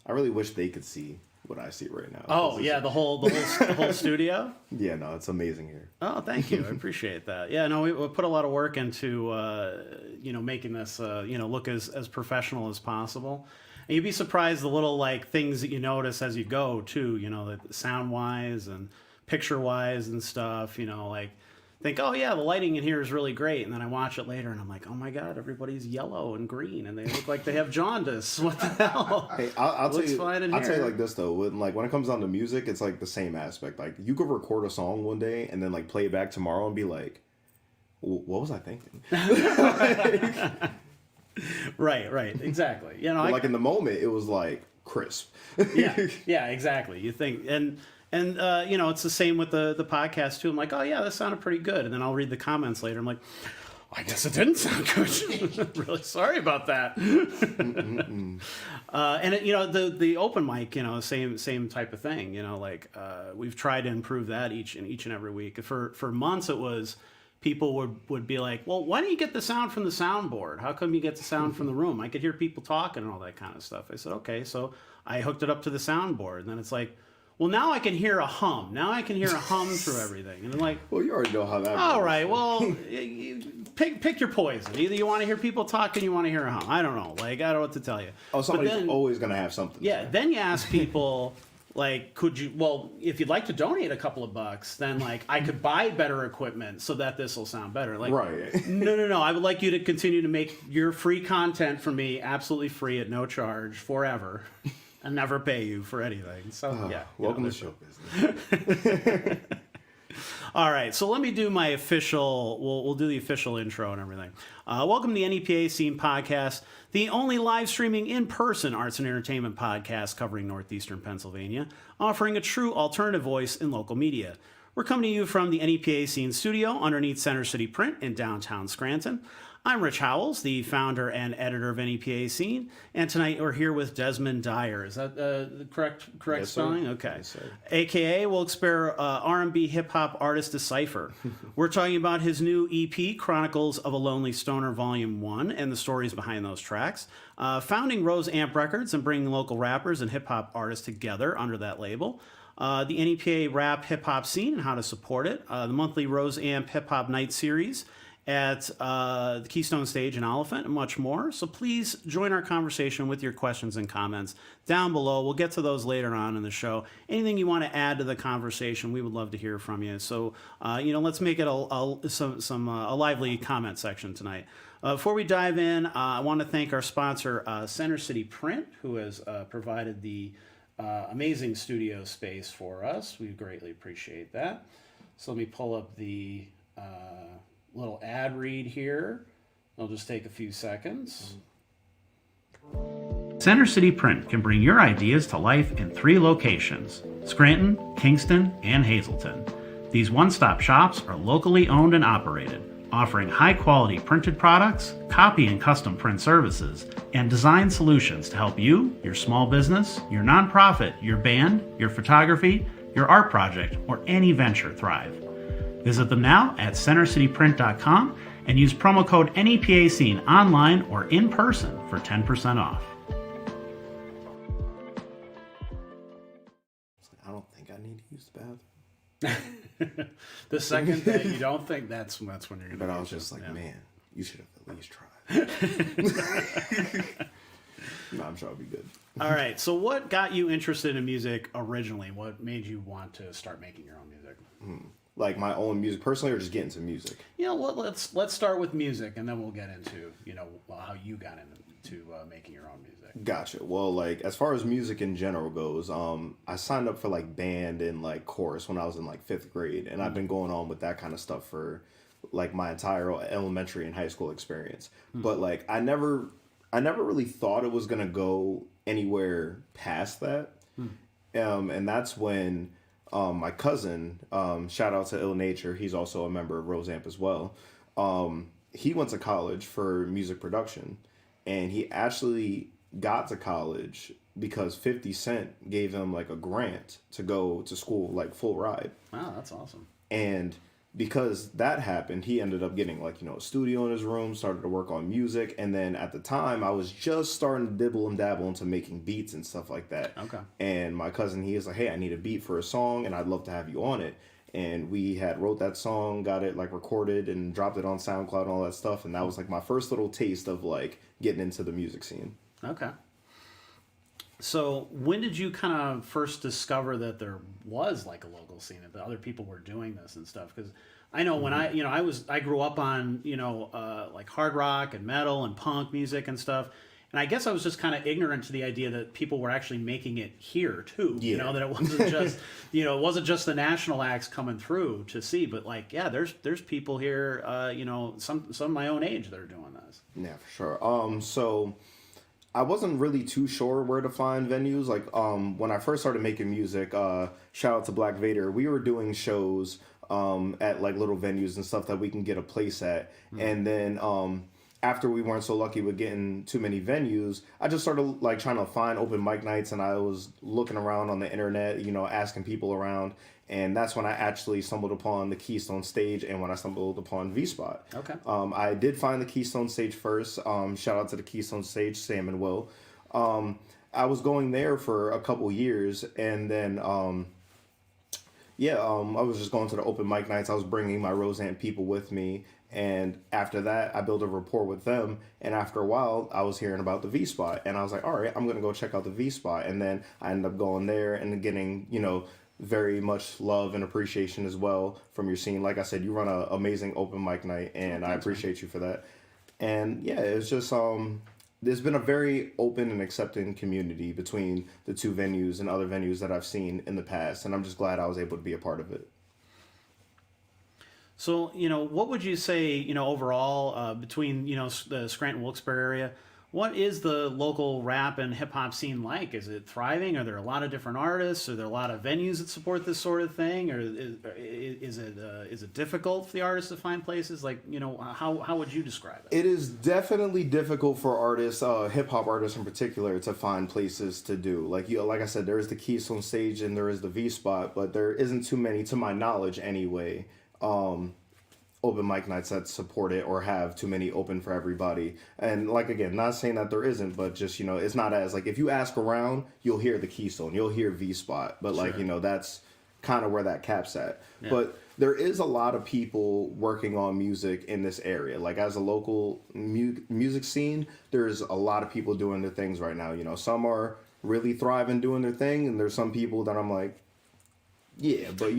I really wish they could see what I see right now. Oh yeah, the whole studio. Yeah, no, it's amazing here. Oh, thank you. I appreciate that. Yeah, no, we put a lot of work into making this look as professional as possible. And you'd be surprised the little like things that you notice as you go too. Sound wise and picture wise and stuff. Like think, oh yeah, the lighting in here is really great, and then I watch it later and I'm like, oh my god, everybody's yellow and green and they look like they have jaundice. What the hell? Hey, I'll tell you like this though. When it comes down to music, it's like the same aspect. Like you could record a song one day and then like play it back tomorrow and be like, what was I thinking? Right, exactly. Like in the moment, it was like crisp. yeah, exactly. You think and it's the same with the podcast too. I'm like, oh yeah, this sounded pretty good, and then I'll read the comments later. I'm like, I guess it didn't sound good. Really sorry about that. And the open mic, same type of thing. We've tried to improve that each and every week. For months, it was people would be like, well, why don't you get the sound from the soundboard? How come you get the sound from the room? I could hear people talking and all that kind of stuff. I said, okay, so I hooked it up to the soundboard, and then it's like, well, now I can hear a hum. Now I can hear a hum through everything. And I'm like, well, you already know how that goes. All right, well, pick your poison. Either you want to hear people talk and you want to hear a hum. I don't know. I don't know what to tell you. Oh, somebody's always going to have something. Yeah, then you ask people, if you'd like to donate a couple of bucks, then, I could buy better equipment so that this will sound better. Right. No. I would like you to continue to make your free content for me absolutely free at no charge forever. And never pay you for anything. So welcome to show business. All right, so let me do my official. We'll do the official intro and everything. Welcome to the NEPA Scene Podcast, the only live streaming in-person arts and entertainment podcast covering northeastern Pennsylvania, offering a true alternative voice in local media. We're coming to you from the NEPA Scene Studio underneath Center City Print in downtown Scranton. I'm Rich Howells, the founder and editor of NEPA Scene, and tonight we're here with Desmond Dyer. Is that the correct yes, spelling? Sir. Okay. Yes, sir. a.k.a. Wilkes-Barre R&B hip-hop artist Dezypher. We're talking about his new EP, Chronicles of a Lonely Stoner Volume 1, and the stories behind those tracks. Founding Rose Amp Records and bringing local rappers and hip-hop artists together under that label. The NEPA Rap Hip-Hop Scene and how to support it. The monthly Rose Amp Hip-Hop Night Series at the Keystone Stage in Olyphant, and much more. So please join our conversation with your questions and comments down below. We'll get to those later on in the show. Anything you want to add to the conversation, we would love to hear from you. So, let's make it a lively comment section tonight. Before we dive in, I want to thank our sponsor, Center City Print, who has provided the amazing studio space for us. We greatly appreciate that. So let me pull up the little ad read here. It'll just take a few seconds. Center City Print can bring your ideas to life in 3 locations: Scranton, Kingston, and Hazleton. These one-stop shops are locally owned and operated, offering high-quality printed products, copy and custom print services, and design solutions to help you, your small business, your nonprofit, your band, your photography, your art project, or any venture thrive. Visit them now at centercityprint.com and use promo code NEPA Scene online or in person for 10% off. I don't think I need to use the bathroom. The second that you don't think, that's when you're going to. But I was just like, man, you should have at least tried. No, I'm sure I'll be good. All right. So, what got you interested in music originally? What made you want to start making your own music? Like my own music personally, or just get into music? Let's start with music, and then we'll get into how you got into making your own music. Gotcha. Well, as far as music in general goes, I signed up for band and chorus when I was in 5th grade, and I've been going on with that kind of stuff for my entire elementary and high school experience. But I never really thought it was gonna go anywhere past that. And that's when my cousin, shout out to Ill Nature, he's also a member of Rose Amp as well. He went to college for music production, and he actually got to college because 50 Cent gave him a grant to go to school full ride. Wow, that's awesome. And because that happened, he ended up getting like, a studio in his room, started to work on music. And then at the time I was just starting to dibble and dabble into making beats and stuff like that. Okay. And my cousin, he was like, hey, I need a beat for a song and I'd love to have you on it. And we had wrote that song, got it like recorded and dropped it on SoundCloud and all that stuff. And that was like my first little taste of like getting into the music scene. Okay. So when did you kind of first discover that there was like a local scene, that other people were doing this and stuff? Because I know when I grew up on, like hard rock and metal and punk music and stuff. And I guess I was just kind of ignorant to the idea that people were actually making it here too. Yeah. That it wasn't just, it wasn't just the national acts coming through to see, but like, yeah, there's people here, some my own age that are doing this. Yeah, for sure. So I wasn't really too sure where to find venues. Like, when I first started making music, shout out to Black Vader, we were doing shows, at like little venues and stuff that we can get a place at. Mm-hmm. And then, after we weren't so lucky with getting too many venues, I just started like trying to find open mic nights, and I was looking around on the internet, asking people around. And that's when I actually stumbled upon the Keystone Stage and when I stumbled upon V-Spot. Okay. I did find the Keystone Stage first. Shout out to the Keystone Stage, Sam and Will. I was going there for a couple years, and then I was just going to the open mic nights. I was bringing my Roseanne people with me. And after that, I built a rapport with them. And after a while, I was hearing about the V-Spot. And I was like, all right, I'm going to go check out the V-Spot. And then I ended up going there and getting, very much love and appreciation as well from your scene. Like I said, you run an amazing open mic night, and I appreciate you for that. And yeah, it's just, there's been a very open and accepting community between the two venues and other venues that I've seen in the past. And I'm just glad I was able to be a part of it. So, what would you say, overall, between, the Scranton Wilkes-Barre area, what is the local rap and hip hop scene like? Is it thriving? Are there a lot of different artists? Are there a lot of venues that support this sort of thing? Or is it difficult for the artists to find places? Like, how would you describe it? It is definitely difficult for artists, hip hop artists in particular, to find places to do. Like I said, there is the Keystone Stage and there is the V-Spot, but there isn't too many, to my knowledge anyway, open mic nights that support it or have too many open for everybody. And like, again, not saying that there isn't, but just, it's not as like, if you ask around, you'll hear the Keystone, you'll hear V-Spot, but like, Sure. That's kind of where that caps at. Yeah. But there is a lot of people working on music in this area. Like, as a local music scene, there's a lot of people doing their things right now. Some are really thriving doing their thing, and there's some people that I'm like, yeah, but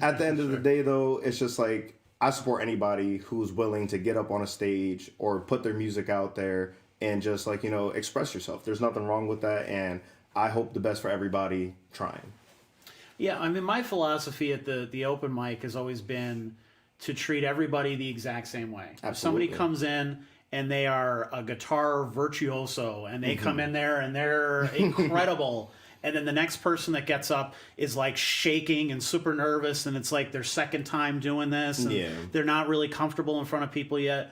at the end of the day though, it's just like, I support anybody who's willing to get up on a stage or put their music out there and just like, express yourself. There's nothing wrong with that. And I hope the best for everybody trying. Yeah. I mean, my philosophy at the open mic has always been to treat everybody the exact same way. Absolutely. If somebody comes in and they are a guitar virtuoso and they come in there and they're incredible. And then the next person that gets up is like shaking and super nervous, and it's like their second time doing this, and they're not really comfortable in front of people yet.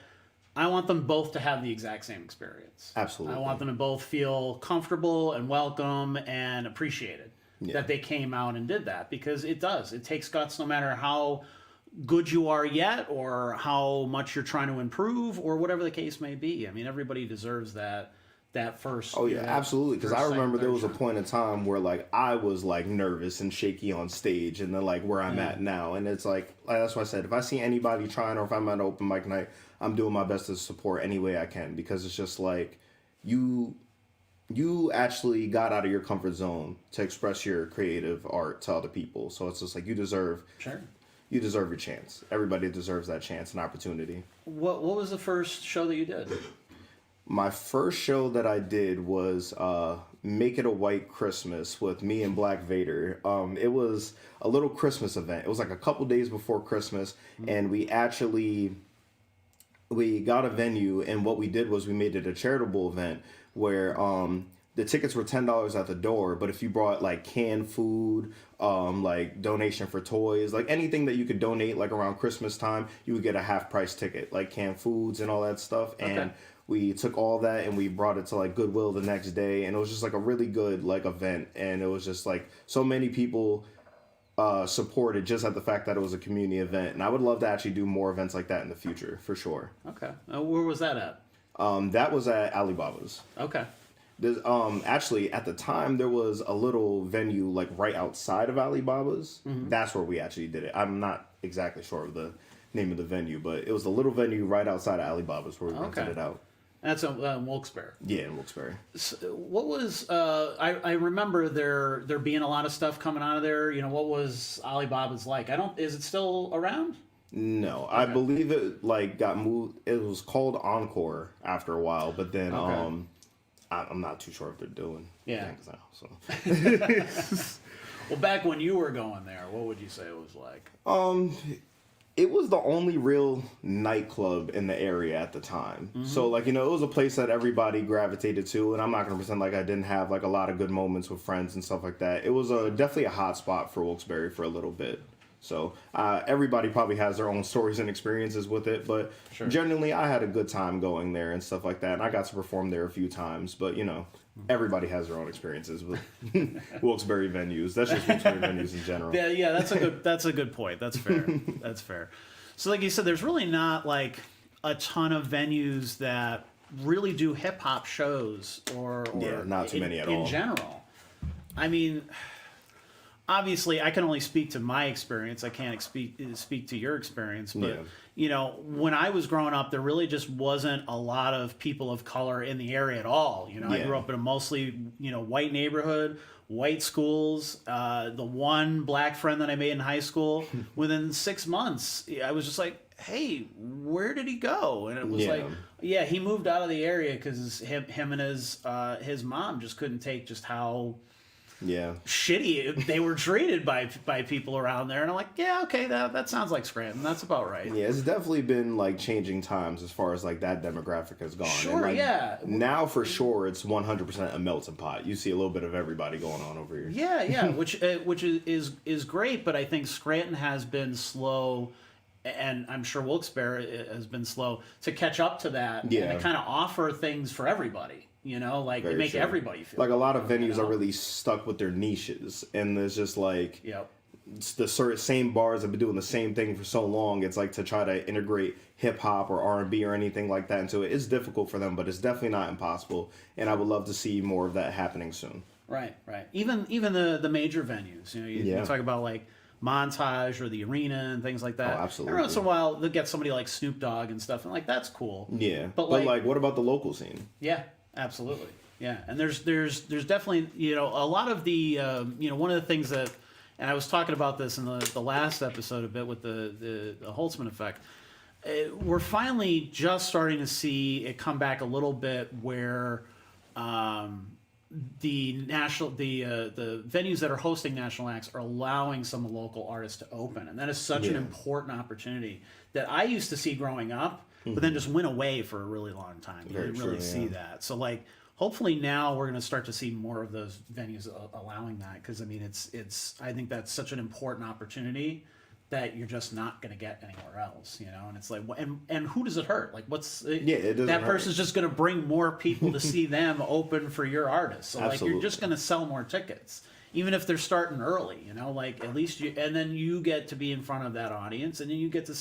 I want them both to have the exact same experience. Absolutely. I want them to both feel comfortable and welcome and appreciated that they came out and did that, because it does. It takes guts no matter how good you are yet or how much you're trying to improve or whatever the case may be. I mean, everybody deserves that first. Oh yeah, absolutely. Because I remember there was a point in time where like I was like nervous and shaky on stage, and then like where I'm at now, and it's like that's why I said if I see anybody trying, or if I'm at an open mic night, I'm doing my best to support any way I can, because it's just like you actually got out of your comfort zone to express your creative art to other people. So it's just like you deserve your chance. Everybody deserves that chance and opportunity. What was the first show that you did? My first show that I did was Make It a White Christmas with me and Black Vader. It was a little Christmas event. It was like a couple days before Christmas, and we got a venue, and what we did was we made it a charitable event where the tickets were $10 at the door, but if you brought like canned food, like donation for toys, like anything that you could donate like around Christmas time, you would get a half price ticket, like canned foods and all that stuff. And we took all that and we brought it to like Goodwill the next day, and it was just like a really good like event. And it was just like so many people supported just at the fact that it was a community event, and I would love to actually do more events like that in the future for sure. Okay. Where was that at? That was at Alibaba's. Okay. There's, actually, at the time, there was a little venue like right outside of Alibaba's. That's where we actually did it. I'm not exactly sure of the name of the venue, but it was a little venue right outside of Alibaba's where we rented it out. That's in Wilkes-Barre. Yeah, in Wilkes-Barre. So what was I remember there being a lot of stuff coming out of there. You know, what was Alibaba's like? Is it still around? No, I believe it like got moved. It was called Encore after a while, but then I'm not too sure if they're doing things now. So, well, back when you were going there, what would you say it was like? It was the only real nightclub in the area at the time. So, like, you know, it was a place that everybody gravitated to, and I'm not going to pretend like I didn't have, like, a lot of good moments with friends and stuff like that. It was definitely a hot spot for Wilkes-Barre for a little bit. So, everybody probably has their own stories and experiences with it, but generally, I had a good time going there and stuff like that, and I got to perform there a few times, but, you know, everybody has their own experiences with Wilkes-Barre venues. That's just Wilkes-Barre venues in general. Yeah, that's a good point. That's fair. That's fair. So like you said, there's really not like a ton of venues that really do hip hop shows or not too many at all in general. I mean, obviously I can only speak to my experience. I can't speak to your experience, but you know, when I was growing up, there really just wasn't a lot of people of color in the area at all. You know, I grew up in a mostly, you know, white neighborhood, white schools. The one black friend that I made in high school, within 6 months, I was just like, hey, where did he go? And it was like, he moved out of the area because him and his mom just couldn't take just how shitty they were treated by people around there. And I'm like, yeah, okay, that sounds like Scranton. That's about right. Yeah, it's definitely been like changing times as far as like that demographic has gone. Sure, and, like, now for sure it's 100% a melting pot. You see a little bit of everybody going on over here. Yeah, which is great, but I think Scranton has been slow, and I'm sure Wilkes-Barre has been slow to catch up to that and to kind of offer things for everybody. You know, like they make everybody feel like a lot of venues are really stuck with their niches, and there's just like it's the same bars have been doing the same thing for so long. It's like to try to integrate hip hop or R&B or anything like that into it. It's difficult for them, but it's definitely not impossible. And I would love to see more of that happening soon. Right. Even the major venues. You know, you talk about like Montage or the Arena and things like that. Oh, absolutely. Every once in a while, they'll get somebody like Snoop Dogg and stuff, and like that's cool. Yeah, but like what about the local scene? Yeah. Absolutely, yeah, and there's definitely, you know, a lot of the you know, one of the things that, and I was talking about this in the last episode a bit with the Holtzman effect. We're finally just starting to see it come back a little bit where the venues that are hosting national acts are allowing some local artists to open, and that is such an important opportunity that I used to see growing up. But then just went away for a really long time. You didn't really see that. So like, hopefully now we're going to start to see more of those venues allowing that, because I mean it's I think that's such an important opportunity that you're just not going to get anywhere else. You know, and it's like, and who does it hurt? Like, what's it doesn't that person's just going to bring more people to see them open for your artist. So like, you're just going to sell more tickets. Even if they're starting early, you know, like at least and then you get to be in front of that audience, and then you get to,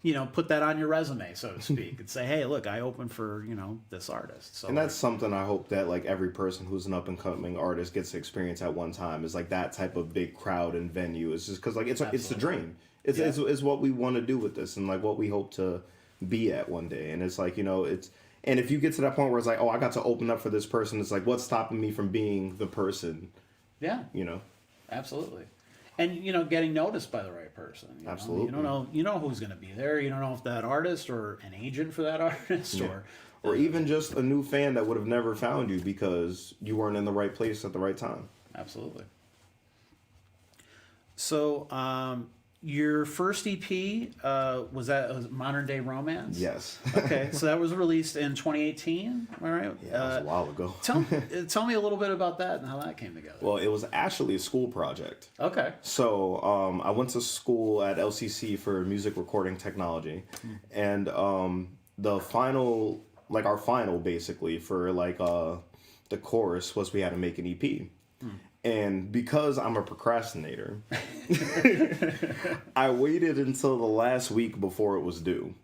you know, put that on your resume, so to speak, and say, hey, look, I opened for, you know, this artist. So, and that's something I hope that like every person who's an up and coming artist gets to experience at one time, is like that type of big crowd and venue. Is just because like it's the dream. It's what we want to do with this, and like what we hope to be at one day. And it's like, you know, and if you get to that point where it's like, oh, I got to open up for this person, it's like, what's stopping me from being the person? Yeah, you know, absolutely. And, you know, getting noticed by the right person. Absolutely. You don't know who's going to be there. You don't know if that artist or an agent for that artist or even just a new fan that would have never found you because you weren't in the right place at the right time. Absolutely. So, your first EP, was Modern Day Romance? Yes. Okay, so that was released in 2018, am I right? Yeah, that was a while ago. Tell me a little bit about that and how that came together. Well, it was actually a school project. Okay. So I went to school at LCC for music recording technology, and our final basically for like the course was we had to make an EP. And because I'm a procrastinator, I waited until the last week before it was due.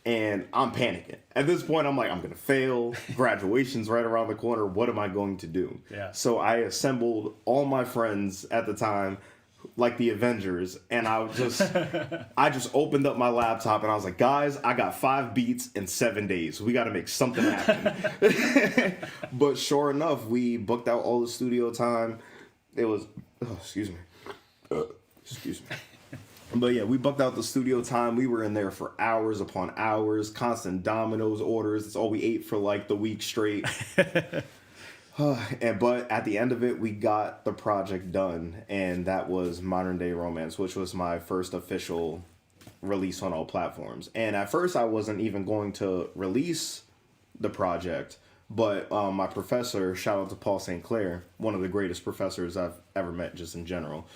And I'm panicking. At this point, I'm like, I'm going to fail. Graduation's right around the corner. What am I going to do? Yeah. So I assembled all my friends at the time, like the Avengers, and I just opened up my laptop and I was like, guys, I got 5 beats in 7 days. We got to make something happen. But sure enough, we booked out all the studio time. It was, excuse me. But yeah, we booked out the studio time. We were in there for hours upon hours, constant Domino's orders. It's all we ate for like the week straight. But at the end of it, we got the project done, and that was Modern Day Romance, which was my first official release on all platforms. And at first, I wasn't even going to release the project, but my professor, shout out to Paul St. Clair, one of the greatest professors I've ever met just in general,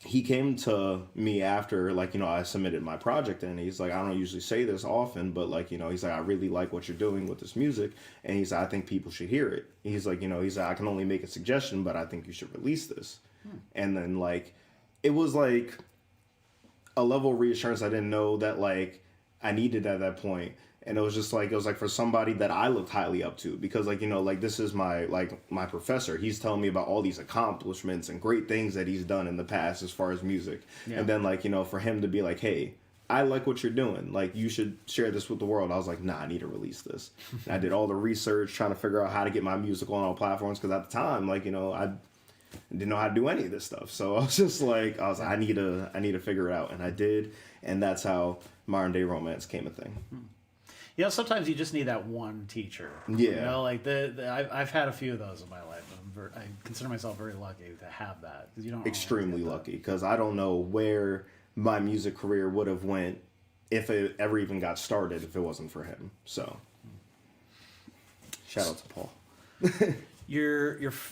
he came to me after, like, you know, I submitted my project, and he's like, I don't usually say this often, but, like, you know, he's like, I really like what you're doing with this music, and he's like, I think people should hear it. He's like, you know, he's like, I can only make a suggestion, but I think you should release this. And then, like, it was, like, a level of reassurance I didn't know that, like, I needed at that point. And it was just like, it was like for somebody that I looked highly up to, because, like, you know, like, this is my professor. He's telling me about all these accomplishments and great things that he's done in the past as far as music. Yeah. And then, like, you know, for him to be like, hey, I like what you're doing. Like, you should share this with the world. I was like, nah, I need to release this. I did all the research trying to figure out how to get my music on all platforms. Because at the time, like, you know, I didn't know how to do any of this stuff. So I was just like, I need to figure it out. And I did. And that's how Modern Day Romance came a thing. You know, sometimes you just need that one teacher. Yeah. You know, like I've had a few of those in my life. I consider myself very lucky to have that. 'Cause you don't extremely lucky, because I don't know where my music career would have went if it ever even got started if it wasn't for him. So, shout out to Paul.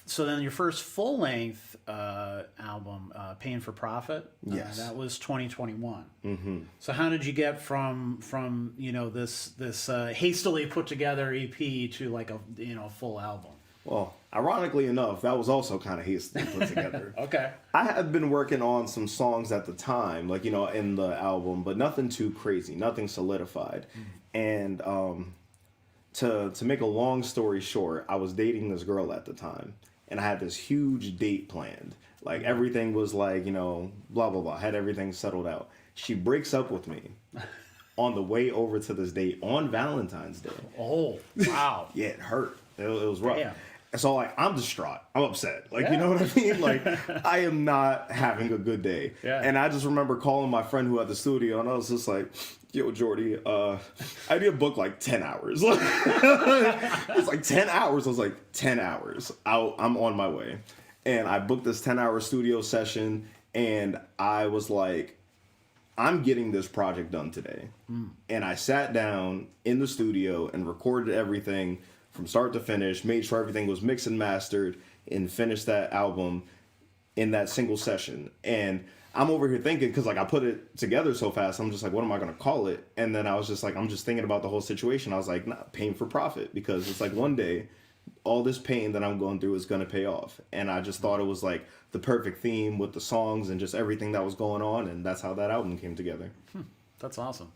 So then your first full length album, Paying for Profit. Yes, that was 2021. Mm-hmm. So how did you get from you know this hastily put together EP to like a full album? Well, ironically enough, that was also kind of hastily put together. Okay. I had been working on some songs at the time, like, you know, in the album, but nothing too crazy, nothing solidified. And to make a long story short, I was dating this girl at the time, and I had this huge date planned. Like, everything was like, you know, blah, blah, blah. I had everything settled out. She breaks up with me on the way over to this date on Valentine's Day. Oh, wow. Yeah, it hurt. It was rough. Damn. So, like, I'm distraught. I'm upset. Like, you know what I mean? Like, I am not having a good day. Yeah. And I just remember calling my friend who had the studio, and I was just like, yo, Jordy, I did book like 10 hours. It's like 10 hours. I was like, 10 hours. I'm on my way. And I booked this 10-hour studio session, and I was like, I'm getting this project done today. And I sat down in the studio and recorded everything from start to finish, made sure everything was mixed and mastered, and finished that album in that single session. And I'm over here thinking, because, like, I put it together so fast, I'm just like, what am I going to call it? And then I was just like, I'm just thinking about the whole situation. I was like, nah, Pain for Profit, because it's like one day, all this pain that I'm going through is going to pay off. And I just thought it was like the perfect theme with the songs and just everything that was going on. And that's how that album came together. That's awesome.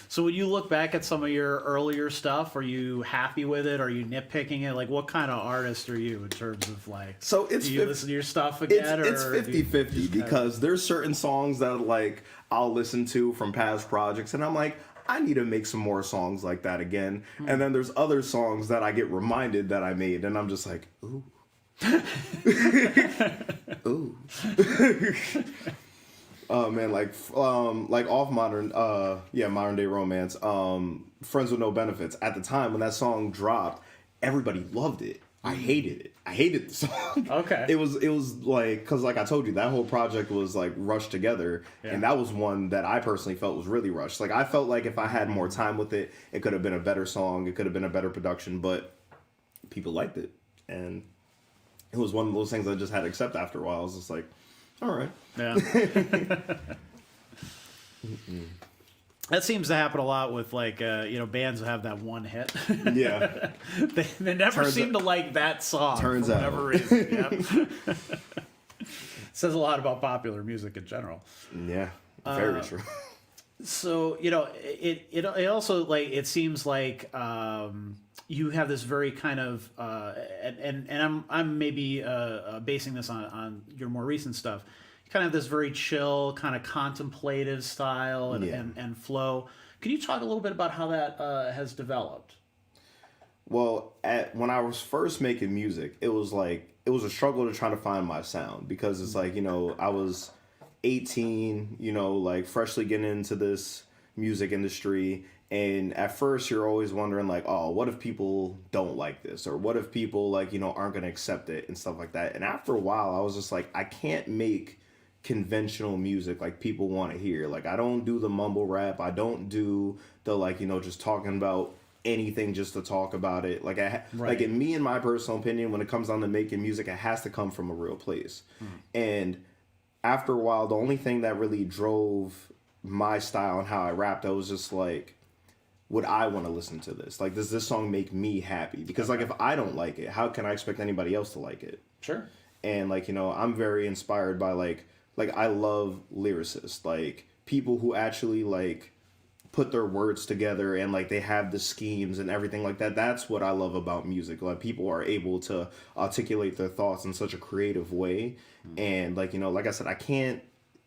So when you look back at some of your earlier stuff, are you happy with it? Are you nitpicking it? Like, what kind of artist are you in terms of, like, so it's do you listen to your stuff again? It's 50-50, because there's certain songs that, like, I'll listen to from past projects, and I'm like, I need to make some more songs like that again. And then there's other songs that I get reminded that I made, and I'm just like, ooh. Ooh. Oh man, like off Modern Day Romance, Friends with No Benefits. At the time when that song dropped, everybody loved it. I hated it. I hated the song. Okay. It was like, because like I told you, that whole project was like rushed together, and that was one that I personally felt was really rushed. Like, I felt like if I had more time with it, it could have been a better song. It could have been a better production, but people liked it, and it was one of those things I just had to accept after a while. I was just like, all right. Yeah. That seems to happen a lot with like bands that have that one hit. Yeah. they never seem to like that song for whatever reason. Yep. Says a lot about popular music in general. Yeah, very true. So it also like it seems like you have this very kind of and I'm maybe basing this on your more recent stuff. You kind of have this very chill, kind of contemplative style and flow. Can you talk a little bit about how that has developed? Well, when I was first making music, it was a struggle to try to find my sound because it's like, I was 18, like freshly getting into this music industry. And at first you're always wondering like, oh, what if people don't like this? Or what if people like, aren't going to accept it and stuff like that. And after a while, I was just like, I can't make conventional music like people want to hear. Like, I don't do the mumble rap. I don't do the like, just talking about anything just to talk about it. Like like in me, in my personal opinion, when it comes down to making music, it has to come from a real place. And after a while, the only thing that really drove my style and how I rapped, I was just like, would I want to listen to this? Like, does this song make me happy? Because like, if I don't like it, how can I expect anybody else to like it? Sure. And like, I'm very inspired by like I love lyricists, like people who actually like put their words together and like they have the schemes and everything like that. That's what I love about music. Like people are able to articulate their thoughts in such a creative way. And like, like I said,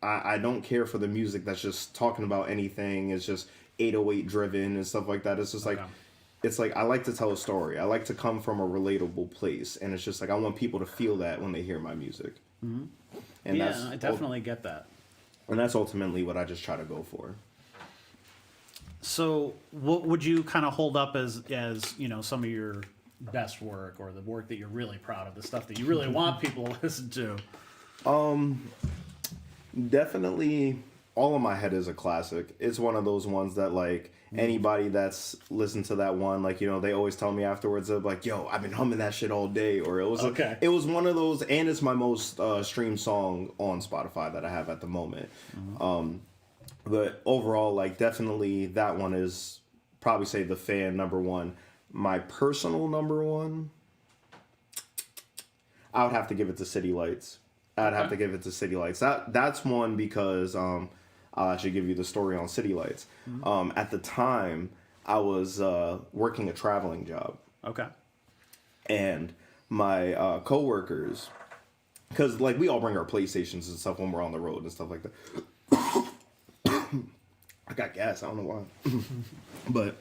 I don't care for the music that's just talking about anything. It's just 808 driven and stuff like that. It's just like, it's like, I like to tell a story. I like to come from a relatable place. And it's just like, I want people to feel that when they hear my music. Mm-hmm. And yeah, I definitely get that. And that's ultimately what I just try to go for. So what would you kind of hold up as some of your best work or the work that you're really proud of, the stuff that you really want people to listen to? Definitely All in My Head is a classic. It's one of those ones that like anybody that's listened to that one, like, they always tell me afterwards, they're like, yo, I've been humming that shit all day. Or it was one of those, and it's my most streamed song on Spotify that I have at the moment. But overall, like, definitely that one is probably say the fan number one. My personal number one, I would have to give it to City Lights. Have to give it to City Lights. That's one because I'll actually give you the story on City Lights. At the time, I was working a traveling job. Okay. And my coworkers, because like we all bring our PlayStations and stuff when we're on the road and stuff like that. I got gas. I don't know why. But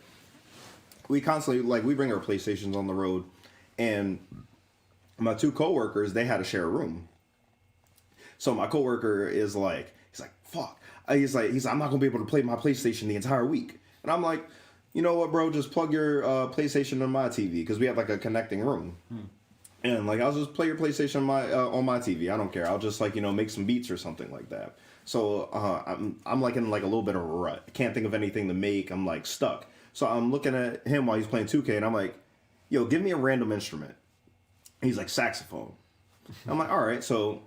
we constantly, like, we bring our PlayStations on the road. And my two coworkers, they had to share a room. So my coworker is like, he's like, fuck. He's like, I'm not going to be able to play my PlayStation the entire week. And I'm like, you know what, bro? Just plug your PlayStation on my TV. Because we have, like, a connecting room. And, like, I'll just play your PlayStation on my TV. I don't care. I'll just, like, make some beats or something like that. So I'm like in like a little bit of a rut. I can't think of anything to make. I'm like stuck. So I'm looking at him while he's playing 2K and I'm like, yo, give me a random instrument. He's like, saxophone. I'm like, all right. So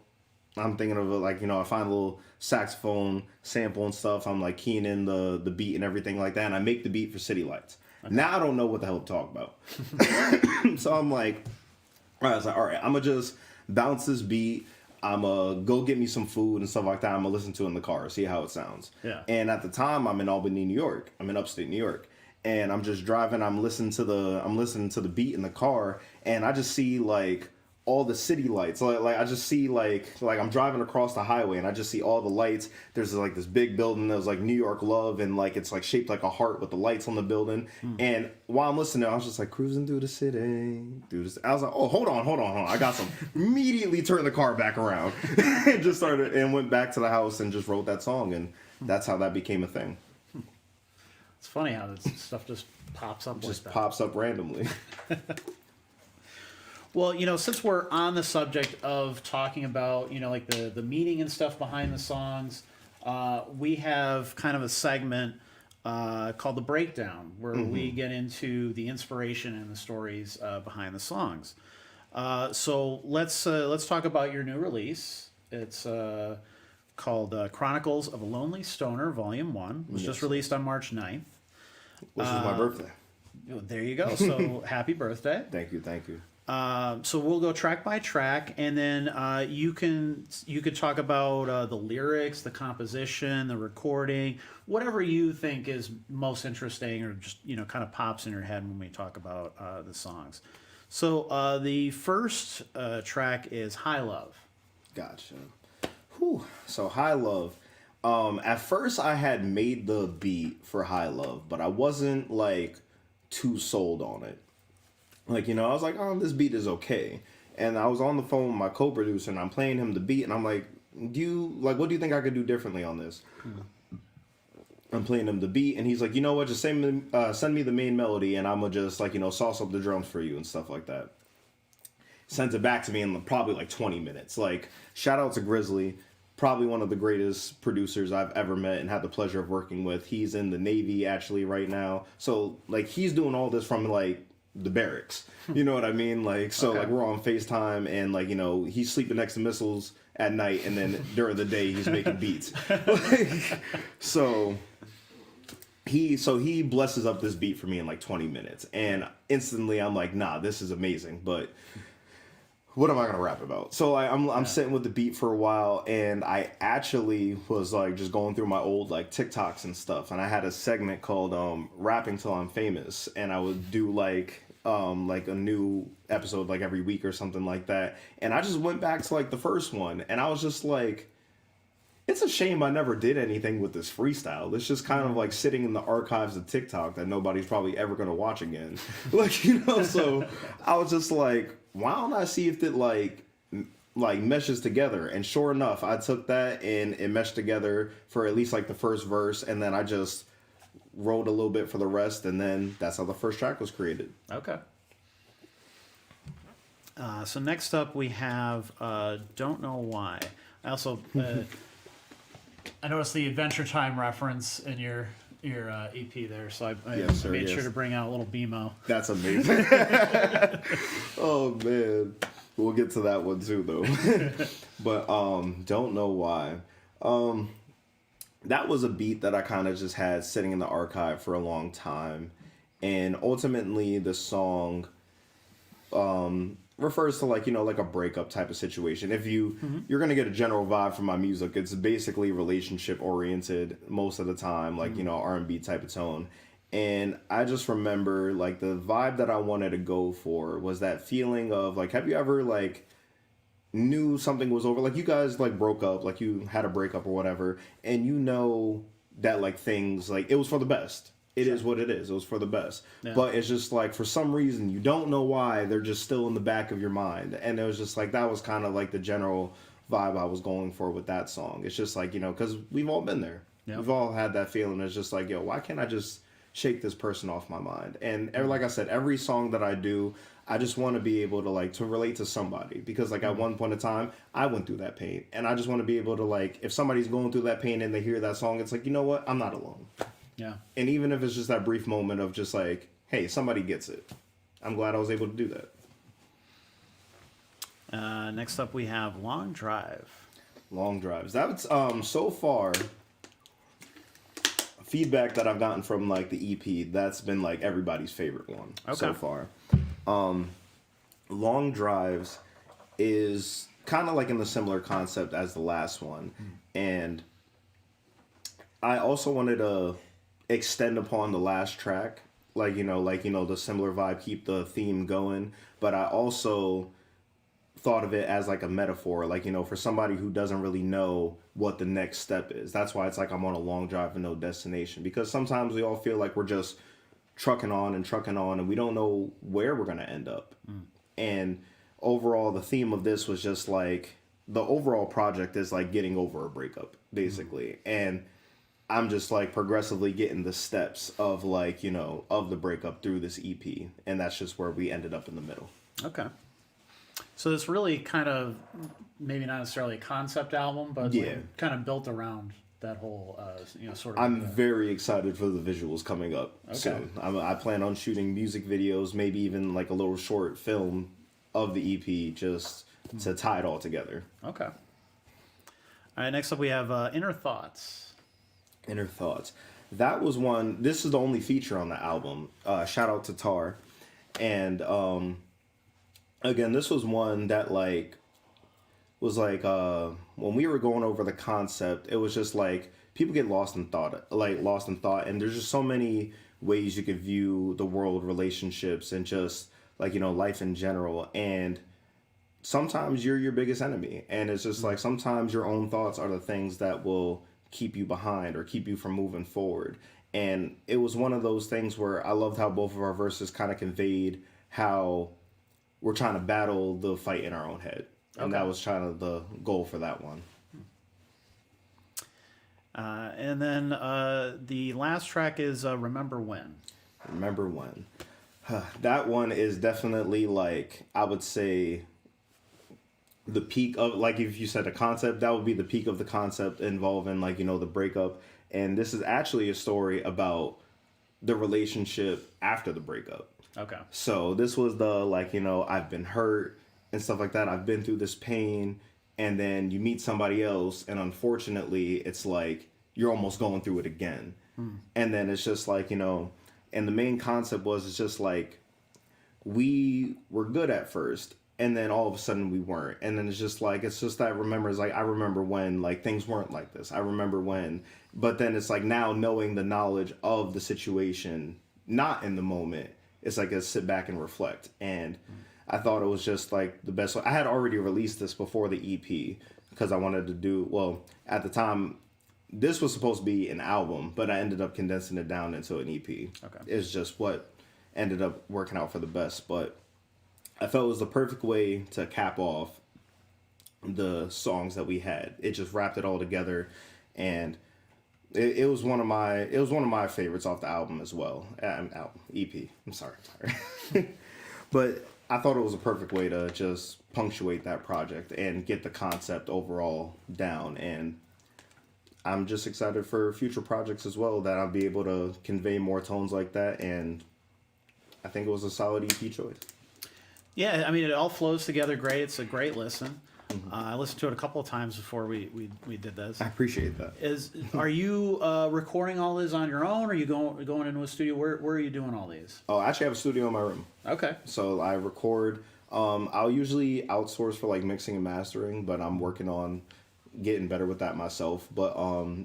I'm thinking of like, I find a little saxophone sample and stuff. I'm like keying in the beat and everything like that. And I make the beat for City Lights. Okay. Now I don't know what the hell to talk about. So I'm like, all right, I'm going to just bounce this beat. I'm going to go get me some food and stuff like that. I'm going to listen to it in the car, see how it sounds. Yeah. And at the time, I'm in Albany, New York. I'm in upstate New York. And I'm just driving. I'm listening to the beat in the car. And I just see, like, all the city lights. Like I just see, like I'm driving across the highway. And I just see all the lights. There's, like, this big building that was, like, New York Love. And, like, it's, like, shaped like a heart with the lights on the building. And while I'm listening, I was just, like, cruising through the city. I was like, oh, hold on. I got some. Immediately turned the car back around. And just started and went back to the house and just wrote that song. And that's how that became a thing. It's funny how this stuff just pops up just like that. Pops up randomly. Well, since we're on the subject of talking about, like the meaning and stuff behind the songs, we have kind of a segment called The Breakdown, where we get into the inspiration and the stories behind the songs. So let's talk about your new release. It's called Chronicles of a Lonely Stoner, Volume 1. It was just released on March 9th. Which is my birthday. There you go. So happy birthday. Thank you. So we'll go track by track, and then you could talk about the lyrics, the composition, the recording, whatever you think is most interesting, or just kind of pops in your head when we talk about the songs. So the first track is High Love. Gotcha. Whew. So High Love. At first I had made the beat for High Love, but I wasn't like too sold on it. Like, I was like, oh, this beat is okay. And I was on the phone with my co-producer and I'm playing him the beat and I'm like, what do you think I could do differently on this? I'm playing him the beat and he's like, you know what, just send me the main melody and I'm gonna just sauce up the drums for you and stuff like that. Sent it back to me in probably like 20 minutes. Like, shout out to Grizzly, probably one of the greatest producers I've ever met and had the pleasure of working with. He's in the Navy actually right now. So like he's doing all this from like the barracks. You know what I mean? Like, so like we're on FaceTime and like, he's sleeping next to missiles at night and then during the day he's making beats. So he blesses up this beat for me in like 20 minutes and instantly I'm like, nah, this is amazing, but what am I gonna rap about? So I'm sitting with the beat for a while and I actually was like just going through my old like TikToks and stuff and I had a segment called Rapping Till I'm Famous and I would do like a new episode like every week or something like that, and I just went back to like the first one and I was just like, it's a shame I never did anything with this freestyle. It's just kind of like sitting in the archives of TikTok that nobody's probably ever gonna watch again. Like, so I was just like, why don't I see if it like meshes together? And sure enough, I took that and it meshed together for at least like the first verse, and then I just wrote a little bit for the rest, and then that's how the first track was created. Okay. So next up we have Don't Know Why. I also I noticed the Adventure Time reference in your EP there, so I made sure to bring out a little BMO. That's amazing. Oh man, we'll get to that one too though. But Don't Know Why. That was a beat that I kind of just had sitting in the archive for a long time, and ultimately the song refers to like like a breakup type of situation. If you're gonna get a general vibe from my music, it's basically relationship oriented most of the time, like R&B type of tone. And I just remember like the vibe that I wanted to go for was that feeling of like, have you ever like knew something was over, like you guys like broke up, like you had a breakup or whatever, and that like things like it was for the best. It is what it is. It was for the best. Yeah. But it's just like for some reason you don't know why, they're just still in the back of your mind. And it was just like that was kind of like the general vibe I was going for with that song. It's just like, because we've all been there. Yep. We've all had that feeling. It's just like, why can't I just shake this person off my mind? And like I said, every song that I do, I just want to be able to like to relate to somebody, because like at one point in time I went through that pain, and I just want to be able to like, if somebody's going through that pain and they hear that song, it's like, you know what, I'm not alone. Yeah. And even if it's just that brief moment of just like, hey, somebody gets it, I'm glad I was able to do that. Next up we have Long Drive. Long Drives. That's so far feedback that I've gotten from like the EP, that's been like everybody's favorite one so far. Long Drives is kind of like in the similar concept as the last one, and I also wanted to extend upon the last track, like the similar vibe, keep the theme going, but I also thought of it as like a metaphor, like for somebody who doesn't really know what the next step is. That's why it's like I'm on a long drive and no destination, because sometimes we all feel like we're just trucking on and we don't know where we're going to end up. And overall the theme of this was just like, the overall project is like getting over a breakup basically. And I'm just like progressively getting the steps of like of the breakup through this EP, and that's just where we ended up in the middle. Okay. So it's really kind of maybe not necessarily a concept album, but like kind of built around that whole, sort of. I'm very excited for the visuals coming up soon. I plan on shooting music videos, maybe even like a little short film of the EP, just to tie it all together. Okay. All right, next up we have Inner Thoughts. Inner Thoughts. That was one. This is the only feature on the album. Shout out to Tar. And again, this was one that was when we were going over the concept, it was just like people get lost in thought, and there's just so many ways you could view the world, relationships, and just life in general. And sometimes you're your biggest enemy, and it's just like sometimes your own thoughts are the things that will keep you behind or keep you from moving forward. And it was one of those things where I loved how both of our verses kind of conveyed how we're trying to battle the fight in our own head. And that was kind of the goal for that one. And then the last track is Remember When. Remember When. That one is definitely I would say the peak of, if you said a concept, that would be the peak of the concept involving the breakup. And this is actually a story about the relationship after the breakup. Okay. So this was the I've been hurt and stuff like that. I've been through this pain, and then you meet somebody else, and unfortunately it's you're almost going through it again. And then it's just and the main concept was, it's just we were good at first, and then all of a sudden we weren't. And then it's just that remembers, I remember when things weren't like this. I remember when, but then it's now knowing the knowledge of the situation, not in the moment, it's a sit back and reflect. And I thought it was just the best. I had already released this before the EP because I wanted to do, at the time, this was supposed to be an album, but I ended up condensing it down into an EP. Okay. It's just what ended up working out for the best. But I felt it was the perfect way to cap off the songs that we had. It just wrapped it all together, and it was one of my favorites off the album as well. EP. I'm sorry. But I thought it was a perfect way to just punctuate that project and get the concept overall down. And I'm just excited for future projects as well, that I'll be able to convey more tones like that. And I think it was a solid EP choice. Yeah, I mean, it all flows together great. It's a great listen. I listened to it a couple of times before we did this. I appreciate that. Are you recording all this on your own? Or are you going into a studio? Where are you doing all these? Oh, I actually have a studio in my room. Okay. So I record. I'll usually outsource for mixing and mastering, but I'm working on getting better with that myself. But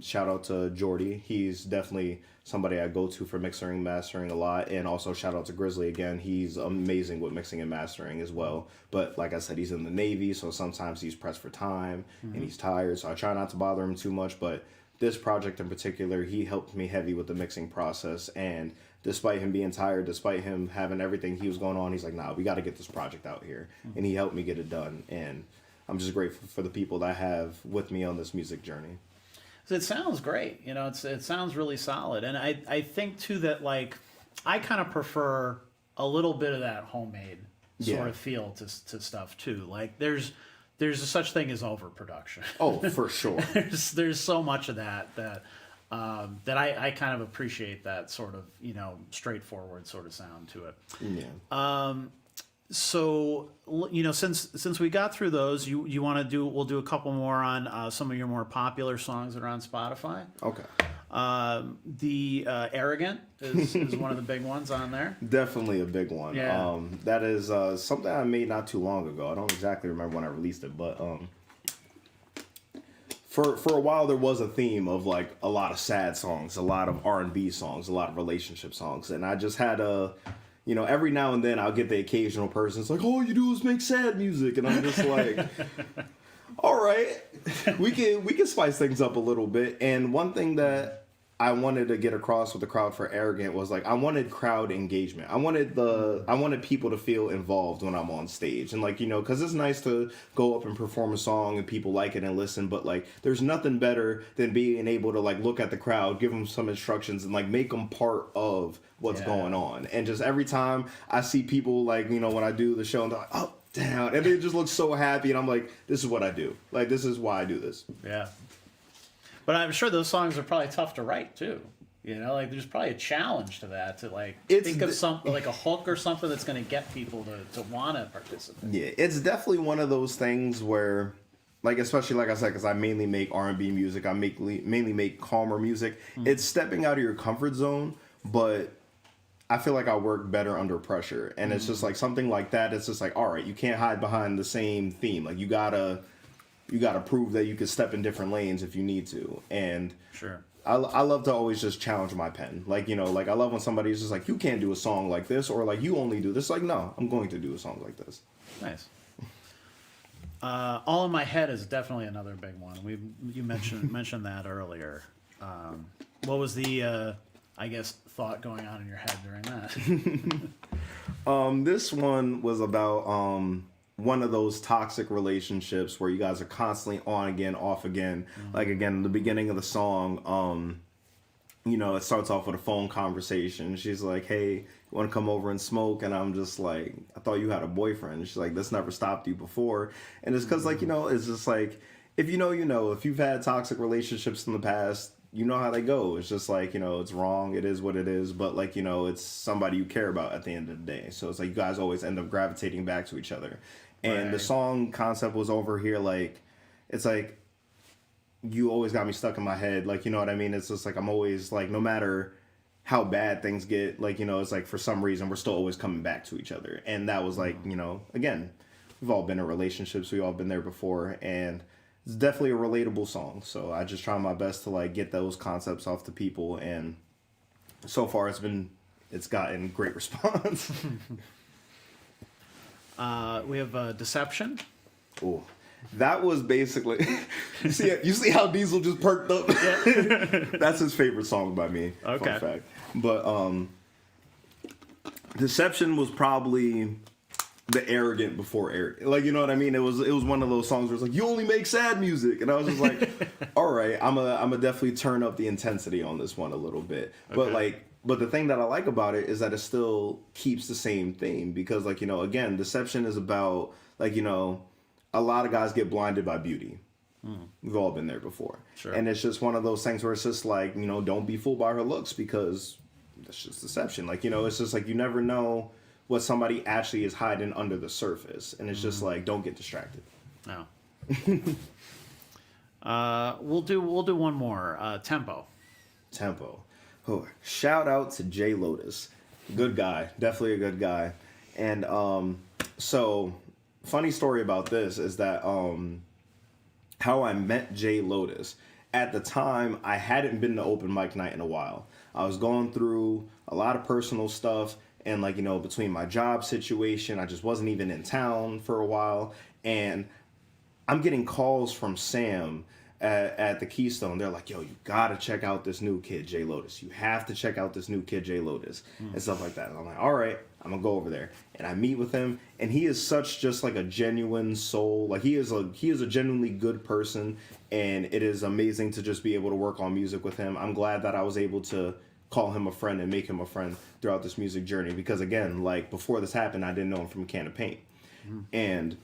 shout out to Jordy. He's definitely somebody I go to for mixing and mastering a lot. And also shout out to Grizzly again. He's amazing with mixing and mastering as well. But like I said, he's in the Navy, so sometimes he's pressed for time and he's tired. So I try not to bother him too much. But this project in particular, he helped me heavy with the mixing process. And despite him being tired, despite him having everything he was going on, he's like, nah, we got to get this project out here. And he helped me get it done. And I'm just grateful for the people that I have with me on this music journey. It sounds great. It sounds really solid. And I think, too, that, I kind of prefer a little bit of that homemade sort of feel to stuff, too. There's a such thing as overproduction. Oh, for sure. there's so much of that I kind of appreciate that sort of, straightforward sort of sound to it. Yeah. So, since we got through those, you want to we'll do a couple more on some of your more popular songs that are on Spotify. Okay. The Arrogant is one of the big ones on there. Definitely a big one. Yeah. That is something I made not too long ago. I don't exactly remember when I released it, but for a while there was a theme of a lot of sad songs, a lot of R&B songs, a lot of relationship songs, and I just had every now and then I'll get the occasional person. It's all you do is make sad music, and I'm just all right, we can spice things up a little bit. And one thing that I wanted to get across with the crowd for Arrogant was I wanted crowd engagement. I wanted people to feel involved when I'm on stage, and because it's nice to go up and perform a song and people like it and listen, but there's nothing better than being able to look at the crowd, give them some instructions, and make them part of what's going on. And just every time I see people when I do the show, and they're like, oh damn, and they just look so happy, and I'm like, this is what I do. This is why I do this. Yeah. But I'm sure those songs are probably tough to write too. There's probably a challenge to that, to think of something a hook or something that's going to get people to want to participate. Yeah, it's definitely one of those things where, like especially like I said, because I mainly make R&B music, I mainly make calmer music. It's stepping out of your comfort zone, but I feel like I work better under pressure. And it's just like something like that. It's just like, all right, you can't hide behind the same theme. Like you gotta prove that you can step in different lanes if you need to. And Sure. I love to always just challenge my pen. Like, you know, like I love when somebody's just like, you can't do a song like this, or like you only do this. Like, no, I'm going to do a song like this. Nice. All in My Head is definitely another big one. You mentioned that earlier. What was the I guess thought going on in your head during that? This one was about one of those toxic relationships where you guys are constantly on again, off again. Like again, the beginning of the song, you know, it starts off with a phone conversation. She's like, "Hey, you want to come over and smoke?" And I'm just like, "I thought you had a boyfriend." She's like, "This never stopped you before." And it's because, like, you know, it's just like, if you know, you know. If you've had toxic relationships in the past, you know how they go. It's just like, you know, it's wrong. It is what it is. But like, you know, it's somebody you care about at the end of the day. So it's like you guys always end up gravitating back to each other. And the song concept was over here, like, it's like, you always got me stuck in my head. Like, you know what I mean? It's just like, I'm always like, no matter how bad things get, like, you know, it's like for some reason we're still always coming back to each other. And that was like, you know, again, we've all been in relationships. We've all been there before. And it's definitely a relatable song. So I just try my best to like get those concepts off to people. And so far it's gotten great response. We have Deception. Oh, that was basically you see how Diesel just perked up. That's his favorite song by me. Okay. Fun fact. But Deception was probably the arrogant before arrogant. Like, you know what I mean? It was one of those songs where it's like, you only make sad music, and I was just like, all right, I'm a definitely turn up the intensity on this one a little bit. Okay. But the thing that I like about it is that it still keeps the same theme, because, like, you know, again, Deception is about, like, you know, a lot of guys get blinded by beauty. We've all been there before. Sure. And it's just one of those things where it's just like, you know, don't be fooled by her looks, because that's just deception. Like, you know, it's just like you never know what somebody actually is hiding under the surface. And it's just like, don't get distracted. No. We'll do one more. Tempo. Oh, shout out to Jay Lotus. Good guy. Definitely a good guy. And so funny story about this is that how I met Jay Lotus. At the time, I hadn't been to open mic night in a while. I was going through a lot of personal stuff, and, like, you know, between my job situation, I just wasn't even in town for a while. And I'm getting calls from Sam at the Keystone. They're like, yo, you gotta check out this new kid, Jay Lotus. You have to check out this new kid, Jay Lotus, and stuff like that. And I'm like, all right, I'm gonna go over there. And I meet with him, and he is such just like a genuine soul. Like, he is a genuinely good person, and it is amazing to just be able to work on music with him. I'm glad that I was able to call him a friend and make him a friend throughout this music journey, because, again, like, before this happened, I didn't know him from a can of paint. And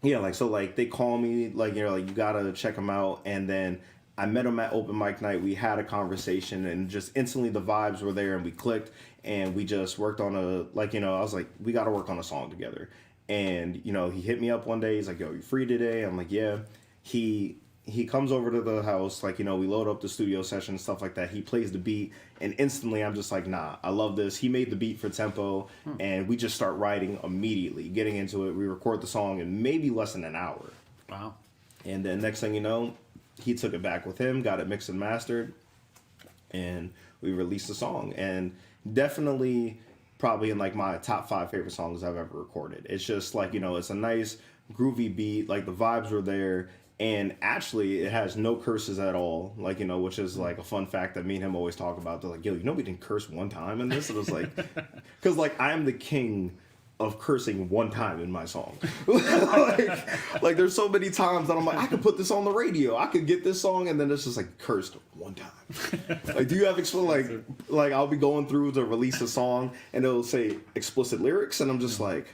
yeah, like, so, like, they call me, like, you know, like, you gotta check him out. And then I met him at open mic night. We had a conversation, and just instantly the vibes were there, and we clicked, and we just worked on like, you know, I was like, we gotta work on a song together. And, you know, he hit me up one day. He's like, yo, you free today? I'm like, yeah. He comes over to the house, like, you know, we load up the studio session and stuff like that. He plays the beat, and instantly I'm just like, nah, I love this. He made the beat for Tempo, and we just start writing immediately, getting into it. We record the song in maybe less than an hour. Wow. And then next thing you know, he took it back with him, got it mixed and mastered, and we released the song. And definitely probably in, like, my top 5 favorite songs I've ever recorded. It's just, like, you know, it's a nice groovy beat, like, the vibes were there. And actually, it has no curses at all, like, you know, which is, like, a fun fact that me and him always talk about. They're like, yo, you know we didn't curse one time in this? It was like, because, like, I am the king of cursing one time in my song. like, there's so many times that I'm like, I could put this on the radio. I could get this song, and then it's just, like, cursed one time. Like, do you have like, I'll be going through to release a song, and it'll say explicit lyrics, and I'm just like,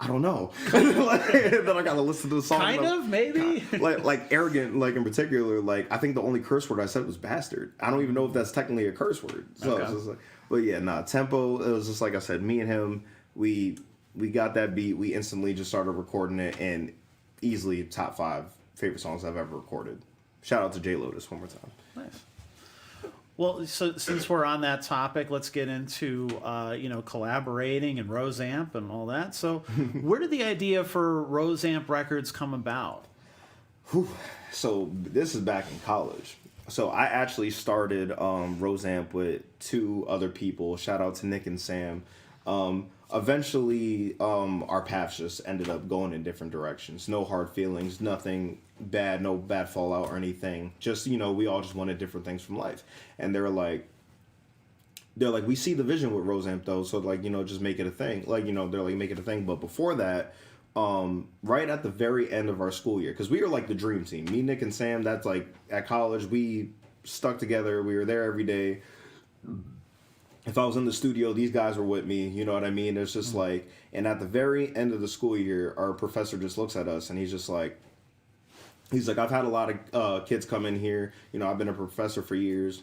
I don't know. Then I gotta listen to the song. Kind of, maybe. Like arrogant, like, in particular. Like, I think the only curse word I said was bastard. I don't even know if that's technically a curse word. So, Okay. it's just like, but yeah, nah. Tempo. It was just like I said. Me and him, we we got that beat. We instantly just started recording it, and easily top 5 favorite songs I've ever recorded. Shout out to J Lotus one more time. Nice. Well, so since we're on that topic, let's get into collaborating and Roseamp and all that. So, where did the idea for Roseamp Records come about? So this is back in college. So I actually started Roseamp with 2 other people. Shout out to Nick and Sam. Eventually, our paths just ended up going in different directions. No hard feelings, nothing bad, no bad fallout or anything. Just, we all just wanted different things from life. And they're like, we see the vision with Roseamp though, so like, just make it a thing. Like, they're like, make it a thing. But before that, right at the very end of our school year, because we were like the dream team. Me, Nick, and Sam, that's like at college, we stuck together. We were there every day. If I was in the studio, these guys were with me. You know what I mean? It's just like, and at the very end of the school year, our professor just looks at us and he's like, I've had a lot of kids come in here. I've been a professor for years.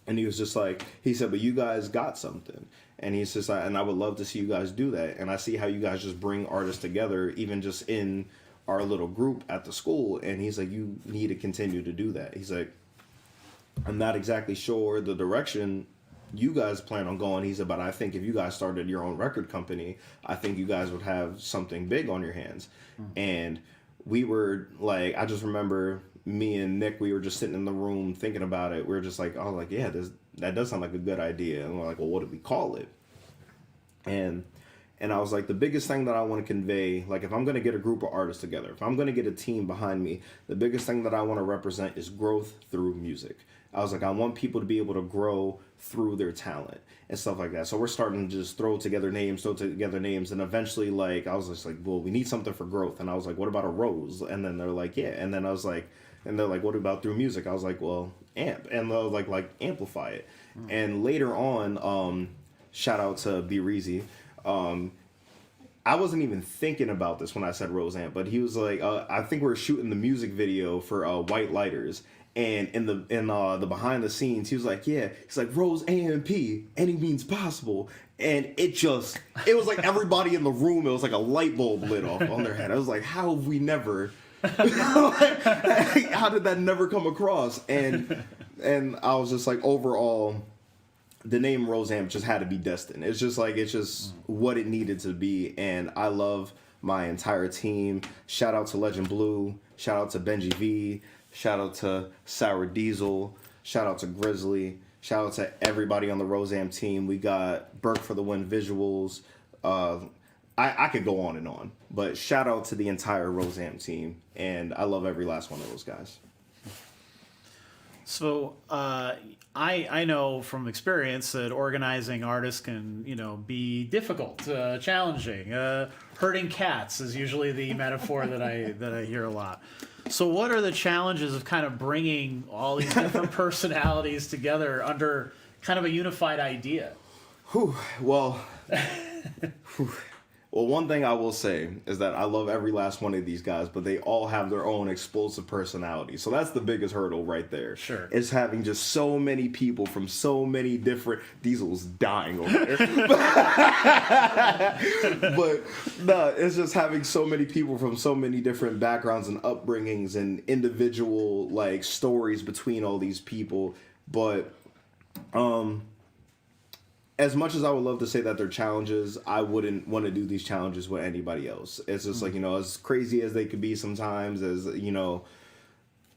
And he was just like, he said, but you guys got something. And he's just like, and I would love to see you guys do that. And I see how you guys just bring artists together, even just in our little group at the school. And he's like, you need to continue to do that. He's like, I'm not exactly sure the direction you guys plan on going. He said, but I think if you guys started your own record company, I think you guys would have something big on your hands. And we were like, I just remember me and Nick, we were just sitting in the room thinking about it. We were just like, oh, like, yeah, that does sound like a good idea. And we're like, well, what do we call it? And I was like, the biggest thing that I want to convey, like if I'm going to get a group of artists together, if I'm going to get a team behind me, the biggest thing that I want to represent is growth through music. I was like, I want people to be able to grow through their talent and stuff like that. So we're starting to just throw together names. And eventually, like, I was just like, well, we need something for growth. And I was like, what about a rose? And then they're like, yeah. And then I was like, and they're like, what about through music? I was like, well, amp. And they was like amplify it. And later on, shout out to B Reezy. I wasn't even thinking about this when I said Roseamp, but he was like, I think we were shooting the music video for White Lighters. And in the behind the scenes, he was like, yeah, he's like, Rose AMP, any means possible. And it was like everybody in the room, it was like a light bulb lit off on their head. I was like, how have we never, how did that never come across? And I was just like, overall, the name Roseamp just had to be destined. It's just what it needed to be. And I love my entire team. Shout out to Legend Blue. Shout out to Benji V. Shout out to Sour Diesel. Shout out to Grizzly. Shout out to everybody on the Roseamp team. We got Burke for the Win visuals. I could go on and on. But shout out to the entire Roseamp team. And I love every last one of those guys. So I know from experience that organizing artists can, be difficult, challenging. Herding cats is usually the metaphor that I hear a lot. So what are the challenges of kind of bringing all these different personalities together under kind of a unified idea? Well, one thing I will say is that I love every last one of these guys, but they all have their own explosive personality. So that's the biggest hurdle right there. Sure. It's having just so many people from so many different... Diesel's dying over there. But no, it's just having so many people from so many different backgrounds and upbringings and individual like stories between all these people. But as much as I would love to say that they're challenges, I wouldn't want to do these challenges with anybody else. It's just like, as crazy as they could be sometimes, as,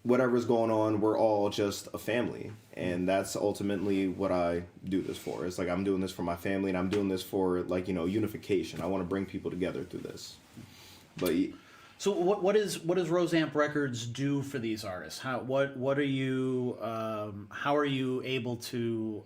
whatever's going on, we're all just a family. And that's ultimately what I do this for. It's like I'm doing this for my family, and I'm doing this for, like, unification. I want to bring people together through this. But... So what does Roseamp Records do for these artists? How are you able to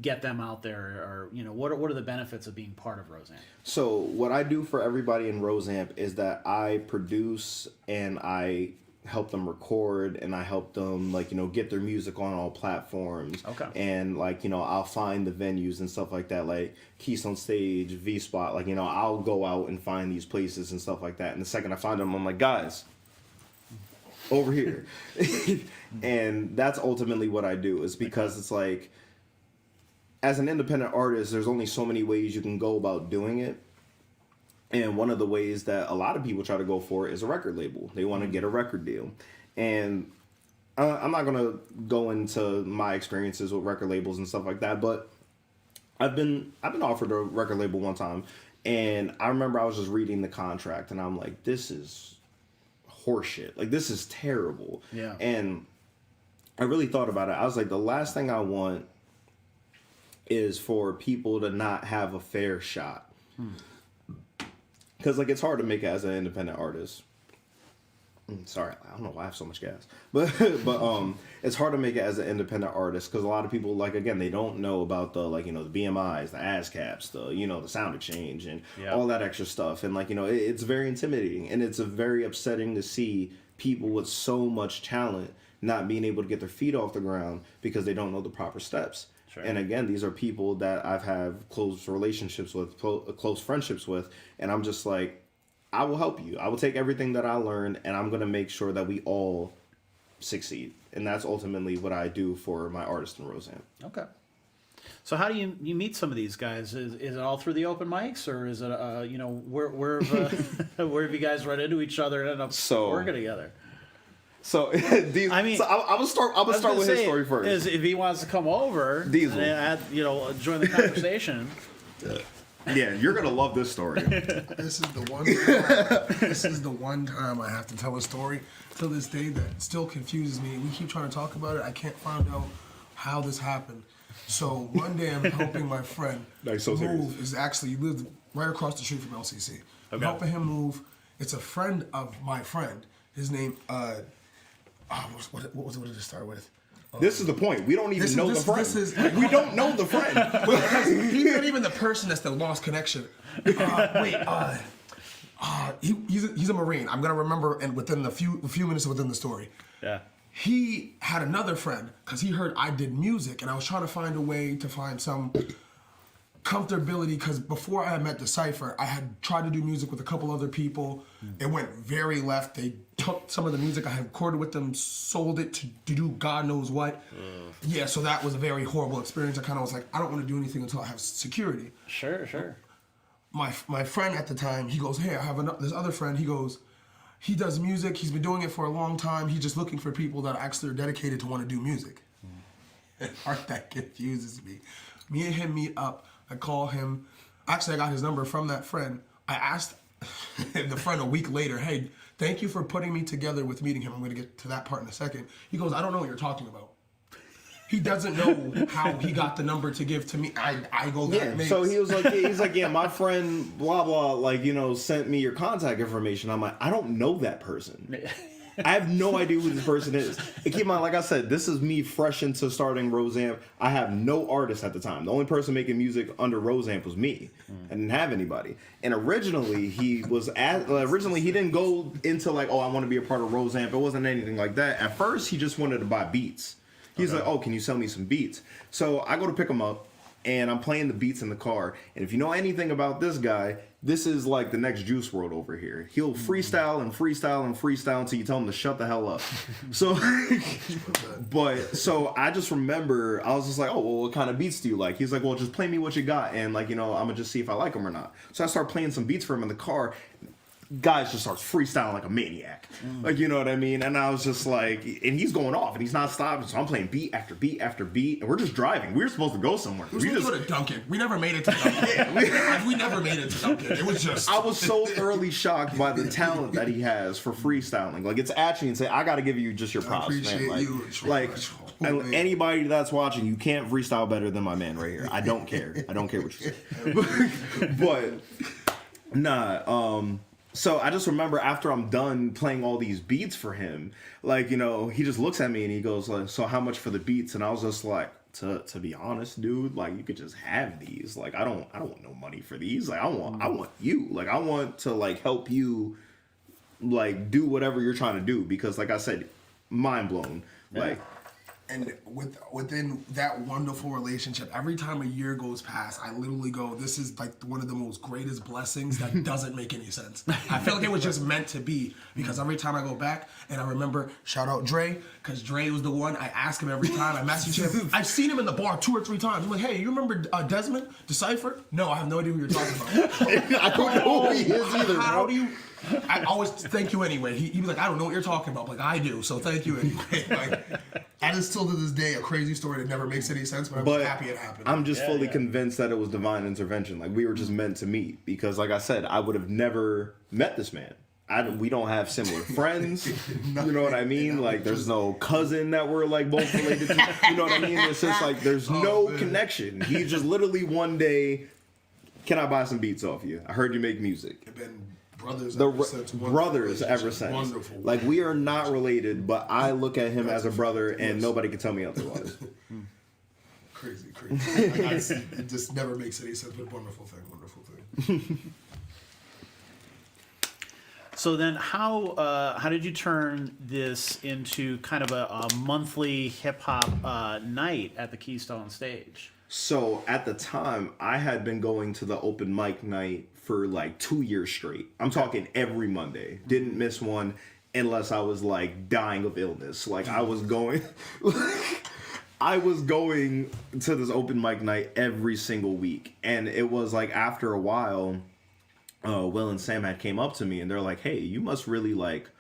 get them out there, or what are the benefits of being part of Roseamp? So what I do for everybody in Roseamp is that I produce and I help them record and I help them get their music on all platforms. Okay. And I'll find the venues and stuff like that, like Keystone Stage, V Spot. I'll go out and find these places and stuff like that. And the second I find them, I'm like, guys, over here. And that's ultimately what I do, is because it's like, as an independent artist, there's only so many ways you can go about doing it. And one of the ways that a lot of people try to go for is a record label. They want to get a record deal. And I'm not going to go into my experiences with record labels and stuff like that, but I've been offered a record label one time, and I remember I was just reading the contract, and I'm like, this is horseshit. Like, this is terrible. Yeah. And I really thought about it. I was like, the last thing I want is for people to not have a fair shot. Because, like, it's hard to make it as an independent artist. Sorry, I don't know why I have so much gas. But it's hard to make it as an independent artist because a lot of people, like, again, they don't know about the, like, you know, the BMIs, the ASCAPs, the, you know, the sound exchange and all that extra stuff. And, like, you know, it's very intimidating. And it's very upsetting to see people with so much talent not being able to get their feet off the ground because they don't know the proper steps. Sure. And again, these are people that I've had close relationships with, close friendships with, and I'm just like, I will help you. I will take everything that I learned, and I'm going to make sure that we all succeed. And that's ultimately what I do for my artist in Roseanne. Okay. So how do you meet some of these guys? Is it all through the open mics, or is it, you know, where have you guys run into each other and end up working together? So, I will start with his story first. Is if he wants to come over, and join the conversation. Yeah, you're gonna love this story. This is the one time I have to tell a story till this day that still confuses me. We keep trying to talk about it. I can't find out how this happened. So one day I'm helping my friend move. Is actually he lived right across the street from LCC. I'm helping him move. It's a friend of my friend. His name. What did it start with? This is the point. We don't even know the friend. We don't know the friend. He's not even the person that's the lost connection. He's a Marine. I'm gonna remember, and within a few minutes within the story. Yeah. He had another friend because he heard I did music, and I was trying to find a way to find some comfortability because before I had met Dezypher, I had tried to do music with a couple other people. It went very left. They took some of the music I had recorded with them, sold it to do God knows what. Yeah, so that was a very horrible experience. I kind of was like, I don't want to do anything until I have security. Sure. My friend at the time, he goes, hey, I have this other friend. He goes, he does music. He's been doing it for a long time. He's just looking for people that actually are dedicated to want to do music. And part that confuses me. Me and him meet up. I call him. Actually, I got his number from that friend. I asked the friend a week later, hey, thank you for putting me together with meeting him. I'm going to get to that part in a second. He goes, I don't know what you're talking about. He doesn't know how he got the number to give to me. I go, that makes... So he's like, yeah, my friend, blah, blah, like, you know, sent me your contact information. I'm like, I don't know that person. I have no idea who this person is. And keep in mind, like I said, this is me fresh into starting Roseamp. I have no artist at the time. The only person making music under Roseamp was me. I didn't have anybody. And originally he didn't go into like, oh, I want to be a part of Roseamp. It wasn't anything like that. At first, he just wanted to buy beats. He's like, oh, can you sell me some beats? So I go to pick him up, and I'm playing the beats in the car. And if you know anything about this guy, this is like the next Juice WRLD over here. He'll freestyle and freestyle and freestyle until you tell him to shut the hell up. So I just remember, I was just like, oh, well, what kind of beats do you like? He's like, well, just play me what you got, and like, you know, I'm gonna just see if I like them or not. So I start playing some beats for him in the car. Guys just starts freestyling like a maniac. Like, you know what I mean? And I was just like, and he's going off and he's not stopping. So I'm playing beat after beat after beat, and we're just driving. We were supposed to go somewhere. We just go to Duncan. We never made it to Duncan. we never made it to Duncan. It was just... I was so thoroughly shocked by the talent that he has for freestyling. Like, it's actually insane. I got to give you just your props, man. Like, anybody that's watching, you can't freestyle better than my man right here. I don't care. I don't care what you say. But so I just remember after I'm done playing all these beats for him, like, you know, he just looks at me and he goes like, so how much for the beats? And I was just like, to be honest, dude, like, you could just have these. Like, I don't want no money for these. Like, I want you. Like, I want to like help you like do whatever you're trying to do, because like I said, mind blown. Like, And within that wonderful relationship, every time a year goes past, I literally go, this is like one of the most greatest blessings that doesn't make any sense. I feel like it was just meant to be, because every time I go back and I remember, shout out Dre, because Dre was the one, I ask him every time, I message him. I've seen him in the bar 2 or 3 times. I'm like, hey, you remember Desmond, Dezypher? No, I have no idea who you're talking about. I don't know who he is either, How bro. do you... I always thank you anyway. He'd be like, I don't know what you're talking about. Like, I do, so thank you anyway. Like, that is still to this day a crazy story that never makes any sense, but I'm happy it happened. I'm just fully convinced that it was divine intervention. Like, we were just meant to meet, because, like I said, I would have never met this man. We don't have similar friends. You know what I mean? Like, there's no cousin that we're like both related to. You know what I mean? It's just like there's no connection. He just literally one day, can I buy some beats off you? I heard you make music. Brothers ever since. Wonderful. Like, we are not related, but I look at him as a brother, and nobody can tell me otherwise. Crazy. It just never makes any sense, but wonderful thing. So then how did you turn this into kind of a monthly hip-hop night at the Keystone Stage? So at the time, I had been going to the open mic night for like 2 years straight. I'm talking every Monday. Didn't miss one unless I was like dying of illness. Like, I was going to this open mic night every single week. And it was like after a while, Will and Sam had came up to me and they're like, hey, you must really like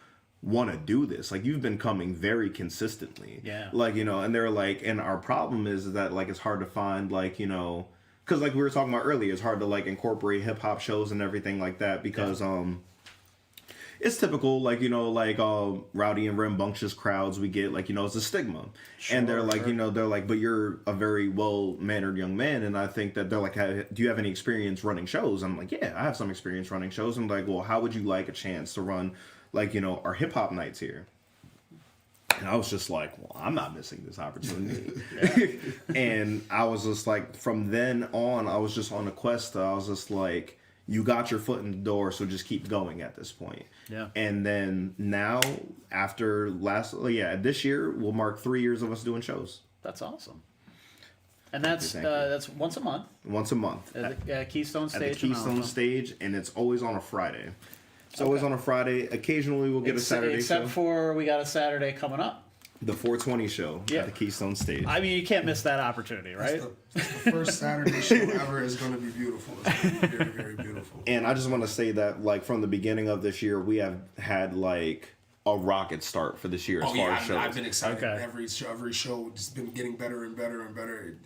want to do this. Like, you've been coming very consistently. Yeah. Like, you know, and they're like, and our problem is that like it's hard to find like, you know, because like we were talking about earlier, it's hard to like incorporate hip hop shows and everything like that, because it's typical, like, you know, like rowdy and rambunctious crowds we get, like, you know, it's a stigma. Sure, and they're like, you know, they're like, but you're a very well-mannered young man. And I think that they're like, do you have any experience running shows? I'm like, yeah, I have some experience running shows. I'm like, well, how would you like a chance to run, like, you know, our hip hop nights here? And I was just like, well, I'm not missing this opportunity. And I was just like, from then on, I was just on a quest. I was just like, you got your foot in the door, so just keep going at this point. Yeah. And then now, after this year will mark 3 years of us doing shows. That's awesome. And that's once a month. Once a month. At the Keystone Stage. At the Keystone Stage, and it's always on a Friday. It's always on a Friday. Occasionally we'll get a Saturday except show. for we got a Saturday coming up. The 420 show at the Keystone Stage. I mean, you can't miss that opportunity, right? The first Saturday show ever is going to be beautiful. It's going to be very, very beautiful. And I just want to say that, like, from the beginning of this year, we have had, like, a rocket start for this year as far as shows. I've been excited. Okay. Every show just been getting better and better and better.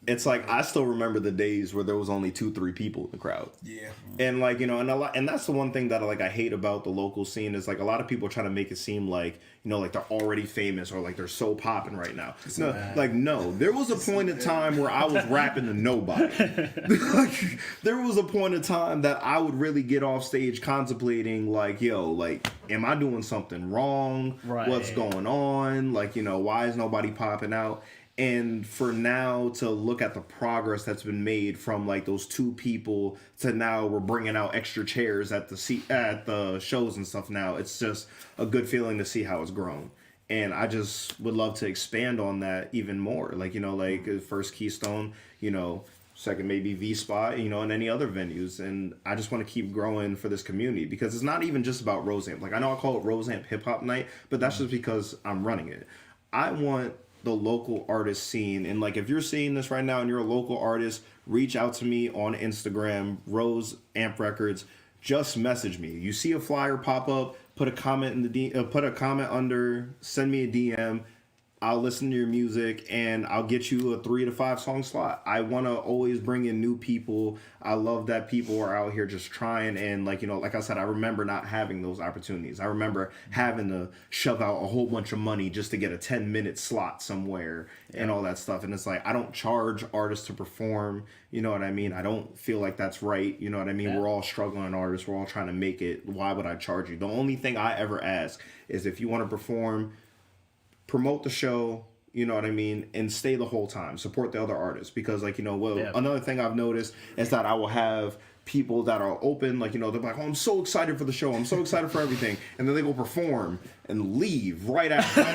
It's like, I still remember the days where there was only 2-3 people in the crowd. Yeah. And like, you know, and that's the one thing that like I hate about the local scene is like a lot of people try to make it seem like, you know, like they're already famous or like they're so popping right now. No, there was a point in time where I was rapping to nobody. Like, there was a point in time that I would really get off stage contemplating like, yo, like, am I doing something wrong? Right. What's going on? Like, you know, why is nobody popping out? And for now to look at the progress that's been made from like those 2 people to now we're bringing out extra chairs at the shows and stuff now, it's just a good feeling to see how it's grown. And I just would love to expand on that even more. Like, you know, like first Keystone, you know, second maybe V-Spot, you know, and any other venues. And I just want to keep growing for this community because it's not even just about Roseamp. Like, I know I call it Roseamp Hip Hop Night, but that's just because I'm running it. I want the local artist scene, and like if you're seeing this right now and you're a local artist, reach out to me on Instagram, Rose Amp Records. Just message me. You see a flyer pop up, put a comment in put a comment under, send me a DM. I'll listen to your music and I'll get you a 3 to 5 song slot. I want to always bring in new people. I love that people are out here just trying. And like, you know, like I said, I remember not having those opportunities. I remember having to shove out a whole bunch of money just to get a 10-minute slot somewhere and all that stuff. And it's like, I don't charge artists to perform. You know what I mean? I don't feel like that's right. You know what I mean? Yeah. We're all struggling artists. We're all trying to make it. Why would I charge you? The only thing I ever ask is if you want to perform, promote the show, you know what I mean, and stay the whole time. Support the other artists because, like, you know, another thing I've noticed is that I will have people that are open, like, you know, they're like, oh, I'm so excited for the show, I'm so excited for everything, and then they go perform and leave right after their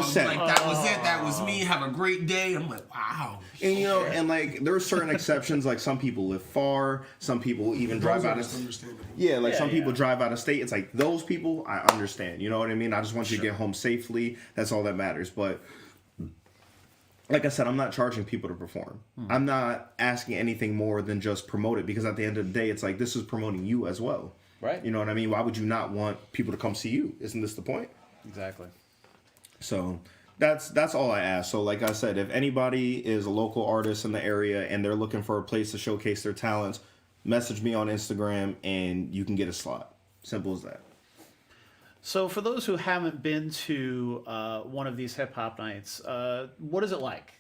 set. Like, that was it, that was me, have a great day. I'm like, wow. And, you know, and like, there are certain exceptions, like some people live far, some people even drive out of some people drive out of state. It's like, those people, I understand, you know what I mean? I just want you to get home safely, that's all that matters. But like I said, I'm not charging people to perform. I'm not asking anything more than just promote it, because at the end of the day, it's like, this is promoting you as well. Right. You know what I mean? Why would you not want people to come see you? Isn't this the point? Exactly. So that's all I ask. So like I said, if anybody is a local artist in the area and they're looking for a place to showcase their talents, message me on Instagram and you can get a slot. Simple as that. So for those who haven't been to one of these hip hop nights, what is it like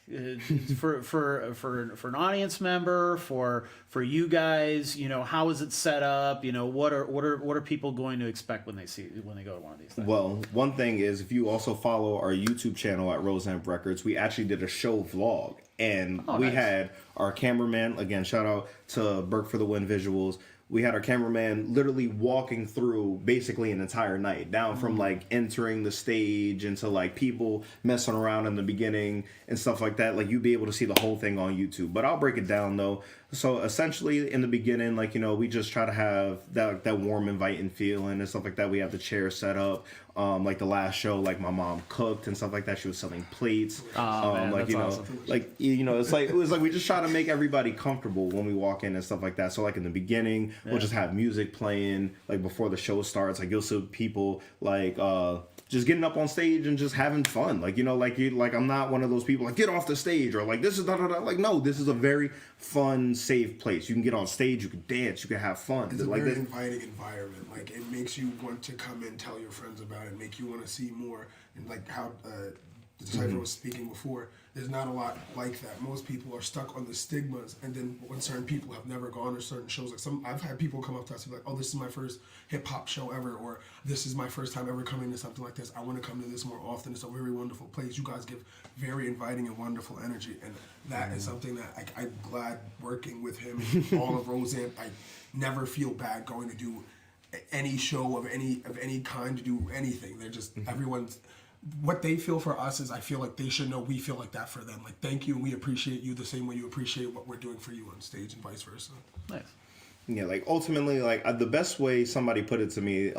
for an audience member, for you guys? You know, how is it set up? You know, what are people going to expect when they go to one of these things? Well, one thing is, if you also follow our YouTube channel at Roseamp Records, we actually did a show vlog, and we had our cameraman, again, shout out to Burke for the Win Visuals. We had our cameraman literally walking through basically an entire night, down from like entering the stage into like people messing around in the beginning and stuff like that. Like, you'd be able to see the whole thing on YouTube, but I'll break it down though. So essentially in the beginning, like, you know, we just try to have that warm, inviting feeling and stuff like that. We have the chair set up. Like the last show, like my mom cooked and stuff like that. She was selling plates. Man, like, you know, awesome. like, you know, it was like we just try to make everybody comfortable when we walk in and stuff like that. So like in the beginning, we'll just have music playing like before the show starts. Like, you'll see people like just getting up on stage and just having fun. Like, you know, like I'm not one of those people like, get off the stage, or like, this is da-da-da. Like, no, this is a very fun, safe place. You can get on stage, you can dance, you can have fun. It's a like very inviting environment. Like, it makes you want to come in, tell your friends about it, make you want to see more. And like how Dezypher was speaking before, there's not a lot like that. Most people are stuck on the stigmas, and then when certain people have never gone to certain shows, like I've had people come up to us and be like, oh, this is my first hip hop show ever, or this is my first time ever coming to something like this. I want to come to this more often. It's a very wonderful place. You guys give very inviting and wonderful energy, and that is something that I'm glad working with him and all of Roseamp. I never feel bad going to do any show of any kind, to do anything. They're just everyone's. What they feel for us is, I feel like they should know we feel like that for them. Like, thank you, and we appreciate you the same way you appreciate what we're doing for you on stage, and vice versa. Nice. Yeah, like ultimately, like the best way somebody put it to me,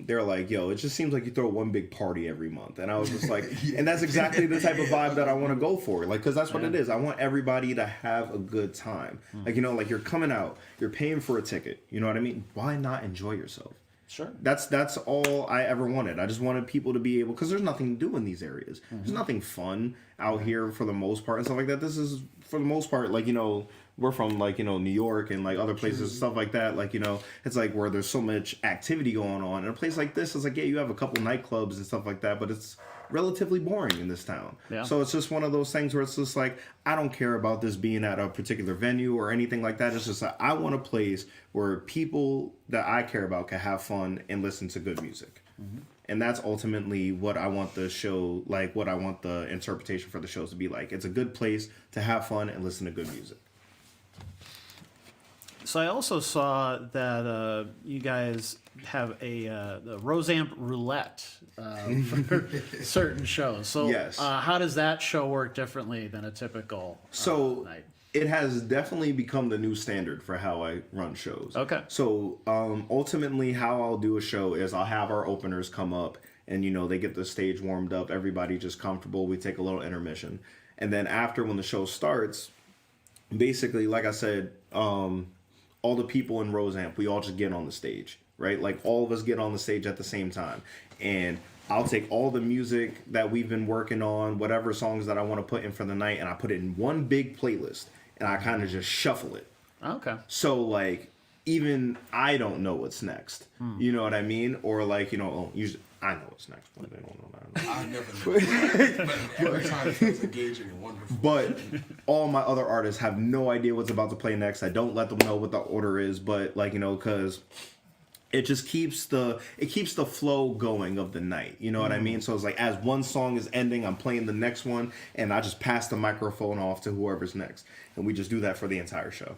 they're like, yo, it just seems like you throw one big party every month. And I was just like, and that's exactly the type of vibe that I want to go for. Like, because that's what it is. I want everybody to have a good time. Like, you know, like, you're coming out, you're paying for a ticket. You know what I mean? Why not enjoy yourself? Sure. That's all I ever wanted. I just wanted people to be able, because there's nothing to do in these areas. There's nothing fun out here for the most part and stuff like that. This is, for the most part, like, you know, we're from, like, you know, New York and like other places and stuff like that. Like, you know, it's like where there's so much activity going on. And a place like this is like, yeah, you have a couple nightclubs and stuff like that, but it's relatively boring in this town. Yeah. So it's just one of those things where it's just like, I don't care about this being at a particular venue or anything like that. It's just that I want a place where people that I care about can have fun and listen to good music. And that's ultimately what I want the show, like what I want the interpretation for the shows to be like. It's a good place to have fun and listen to good music. So I also saw that you guys have a Roseamp roulette for certain shows. So yes. How does that show work differently than a typical night? It has definitely become the new standard for how I run shows. Okay. So ultimately how I'll do a show is I'll have our openers come up and, you know, they get the stage warmed up, everybody just comfortable, we take a little intermission. And then after, when the show starts, basically, like I said, all the people in Roseamp, we all just get on the stage, right? Like, all of us get on the stage at the same time. And I'll take all the music that we've been working on, whatever songs that I want to put in for the night, and I put it in one big playlist, and I kind of just shuffle it. Okay. So, like, even I don't know what's next. You know what I mean? Or, like, you know, usually I know what's next. But they don't know that. I never know. But every time it feels engaging and wonderful. But all my other artists have no idea what's about to play next. I don't let them know what the order is, but, like, you know, because it just keeps the flow going of the night. You know what I mean? So it's like, as one song is ending, I'm playing the next one, and I just pass the microphone off to whoever's next. And we just do that for the entire show.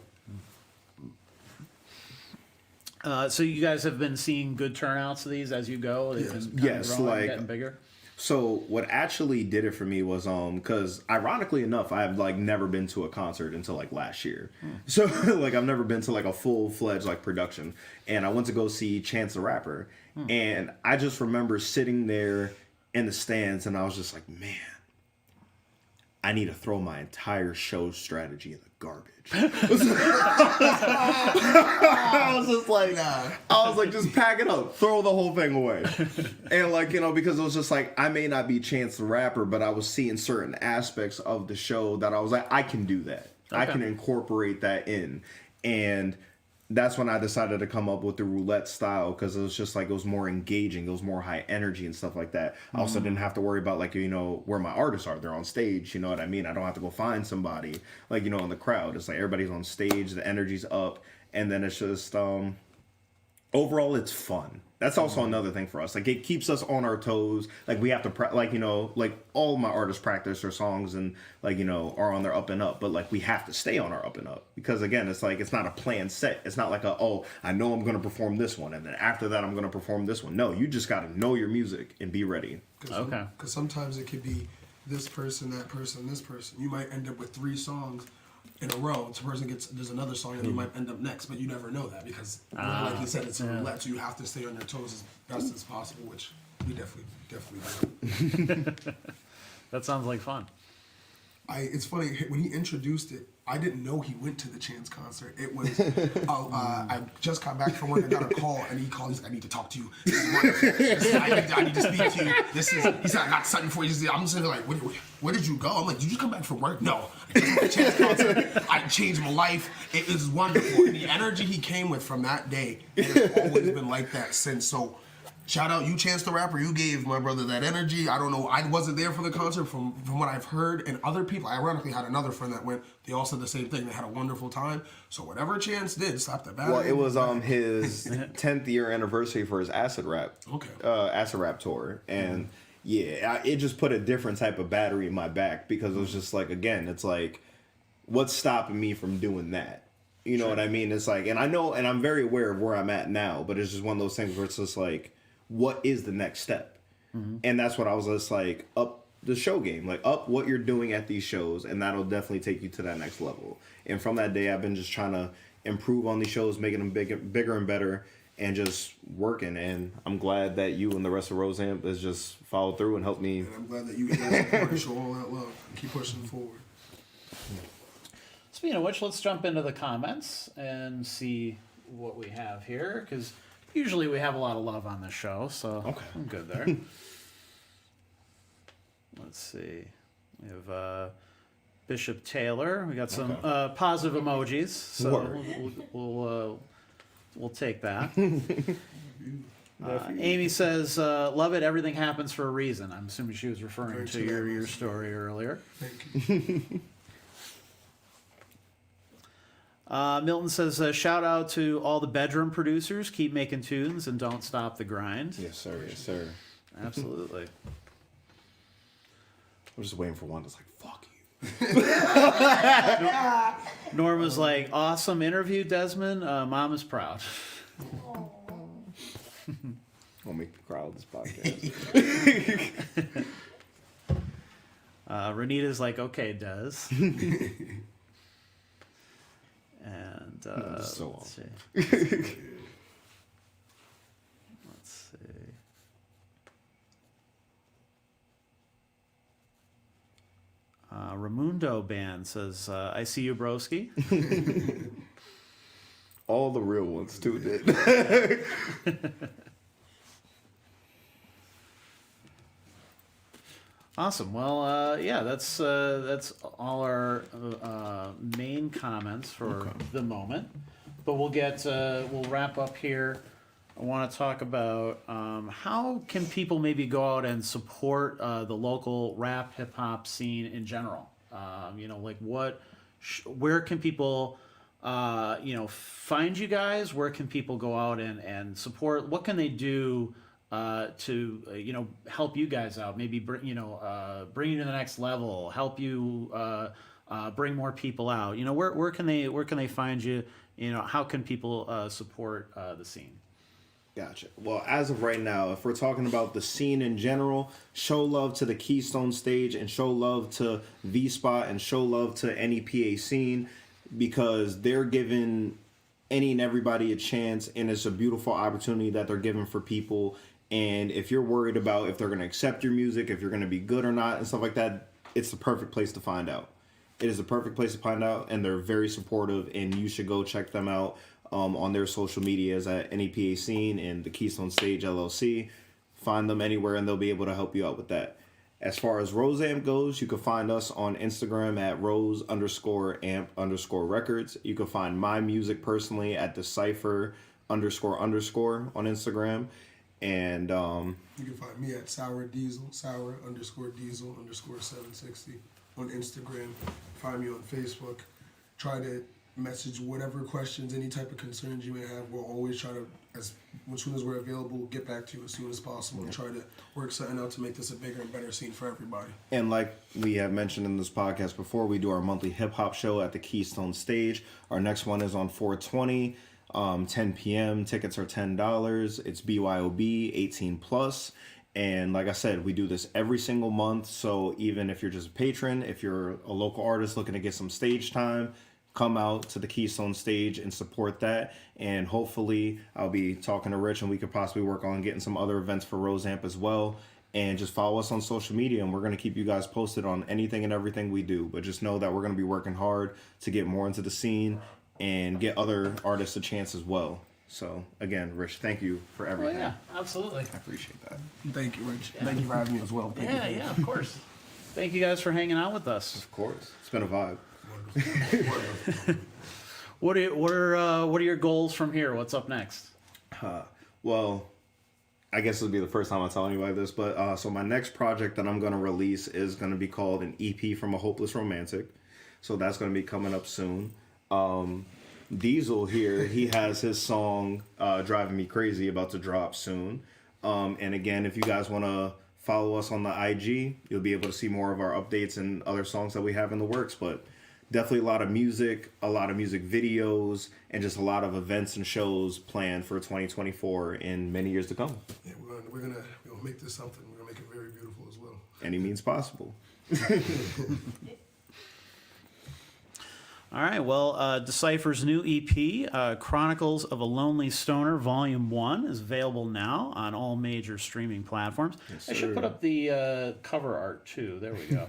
So you guys have been seeing good turnouts of these as you go? They've been kind of Yes, growing, like- getting bigger? So what actually did it for me was because ironically enough, I've like never been to a concert until like last year. So like I've never been to like a full-fledged like production, and I went to go see Chance the Rapper, and I just remember sitting there in the stands, and I was just like, man, I need to throw my entire show strategy in the garbage. I was just like, just pack it up, throw the whole thing away. And like, because it was just like, I may not be Chance the Rapper, but I was seeing certain aspects of the show that I was like, I can do that. I Okay. can incorporate that in. And that's when I decided to come up with the roulette style, because it was just like, it was more engaging, it was more high energy and stuff like that. I also didn't have to worry about like, where my artists are. They're on stage, you know what I mean? I don't have to go find somebody like, in the crowd. It's like everybody's on stage, the energy's up, and then it's just overall it's fun. That's also another thing for us. Like, it keeps us on our toes. Like, we have to like all my artists practice their songs and like, are on their up and up, but like we have to stay on our up and up, because again, it's like, it's not a planned set. It's not like I know I'm going to perform this one, and then after that I'm going to perform this one. No, you just got to know your music and be ready. Okay. Because sometimes it could be this person, that person, this person. You might end up with 3 songs in a row. This person there's another song and you might end up next, but you never know that, because like you said, it's a roulette, so you have to stay on your toes as best as possible, which we definitely do. That sounds like fun. It's funny, when he introduced it, I didn't know he went to the Chance concert. It was, I just got back from work, I got a call, and he called, he's like, I need to talk to you. This is wonderful. I need to speak to you. He said, I got something for you. I'm just like, where did you go? I'm like, did you come back from work? No. I just went to the Chance concert. I changed my life. It was wonderful. And the energy he came with from that day, it has always been like that since. So, shout out you, Chance the Rapper. You gave my brother that energy. I don't know. I wasn't there for the concert from what I've heard. And other people, I ironically had another friend that went. They all said the same thing. They had a wonderful time. So whatever Chance did, slap the battery. Well, it was his 10th year anniversary for his acid rap tour. And it just put a different type of battery in my back, because it was just like, again, it's like, what's stopping me from doing that? You know what I mean? It's like, and I know, and I'm very aware of where I'm at now, but it's just one of those things where it's just like, what is the next step? And that's what I was just like, up the show game, like up what you're doing at these shows, and that'll definitely take you to that next level. And from that day, I've been just trying to improve on these shows, making them bigger and better, and just working. And I'm glad that you and the rest of Roseamp has just followed through and helped me. And I'm glad that you guys support and show all that love and keep pushing forward. Speaking of which, let's jump into the comments and see what we have here, because usually we have a lot of love on this show, so I'm good there. Let's see. We have Bishop Taylor. We got some positive emojis, so we'll take that. Amy says, love it, everything happens for a reason. I'm assuming she was referring to your story earlier. Thank you. Milton says, shout out to all the bedroom producers. Keep making tunes and don't stop the grind. Yes, sir. Yes, sir. Absolutely. I'm just waiting for one that's like, fuck you. Norma's like, awesome interview, Desmond. Mom is proud. Won't make me cry on this podcast. Renita's like, okay, Des. And so let's see. Let's see. Ramundo Band says, I see you, broski. All the real ones too did. Awesome. Well, yeah, that's all our main comments for the moment. But we'll wrap up here. I want to talk about how can people maybe go out and support the local rap hip hop scene in general. Like where can people find you guys? Where can people go out and support? What can they do to help you guys out? Maybe bring you to the next level. Help you bring more people out. Where can they find you how can people support the scene? Gotcha. Well, as of right now, if we're talking about the scene in general, show love to the Keystone Stage and show love to V-Spot and show love to NEPA Scene, because they're giving any and everybody a chance, and it's a beautiful opportunity that they're giving for people. And if you're worried about if they're going to accept your music, if you're going to be good or not and stuff like that, it's the perfect place to find out. It is the perfect place to find out, and they're very supportive, and you should go check them out on their social medias at NEPA Scene and the Keystone Stage LLC. Find them anywhere, and they'll be able to help you out with that. As far as Roseamp goes, you can find us on Instagram at Rose_amp_records. You can find my music personally at Dezypher _ on Instagram. And you can find me at Sour _diesel_760 on Instagram. Find me on Facebook. Try to message whatever questions, any type of concerns you may have. We'll always try to, as soon as we're available, get back to you as soon as possible and try to work something out to make this a bigger and better scene for everybody. And like we have mentioned in this podcast before, we do our monthly hip-hop show at the Keystone Stage. Our next one is on 4/20, 10 p.m. Tickets are $10. It's BYOB, 18+. And like I said, we do this every single month. So even if you're just a patron, if you're a local artist looking to get some stage time, come out to the Keystone Stage and support that. And hopefully I'll be talking to Rich, and we could possibly work on getting some other events for Roseamp as well. And just follow us on social media, and we're going to keep you guys posted on anything and everything we do. But just know that we're going to be working hard to get more into the scene and get other artists a chance as well. So again, Rich, thank you for everything. Well, yeah, absolutely. I appreciate that. Thank you, Rich. Yeah. Thank you for having me as well. Yeah, of course. Thank you guys for hanging out with us. Of course. It's been a vibe. What are your goals from here? What's up next? Well, I guess it'll be the first time I'm telling anybody this, but so my next project that I'm going to release is going to be called an EP from a Hopeless Romantic. So that's going to be coming up soon. Diesel here, he has his song Driving Me Crazy about to drop soon. And again, if you guys want to follow us on the IG, you'll be able to see more of our updates and other songs that we have in the works. But definitely a lot of music videos, and just a lot of events and shows planned for 2024 in many years to come. Yeah, we're gonna make this something. We're gonna make it very beautiful as well. Any means possible. All right, well, Dezypher's new EP, Chronicles of a Lonely Stoner, Volume 1, is available now on all major streaming platforms. Yes, I should put up the cover art, too. There we go.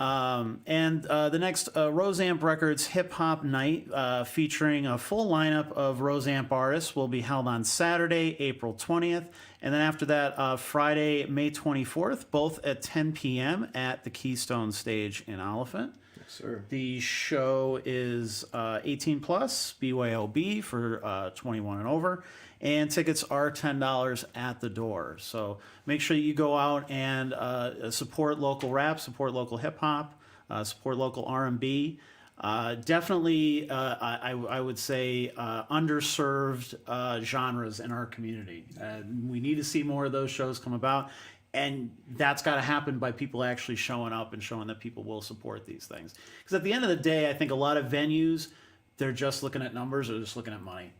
And the next Roseamp Records Hip Hop Night, featuring a full lineup of Roseamp artists, will be held on Saturday, April 20th. And then after that, Friday, May 24th, both at 10 p.m. at the Keystone Stage in Olyphant. Sir. The show is 18+, BYOB for 21 and over, and tickets are $10 at the door. So make sure you go out and support local rap, support local hip hop, support local R&B. Definitely, I would say underserved genres in our community. We need to see more of those shows come about. And that's got to happen by people actually showing up and showing that people will support these things. Because at the end of the day, I think a lot of venues, they're just looking at numbers or just looking at money.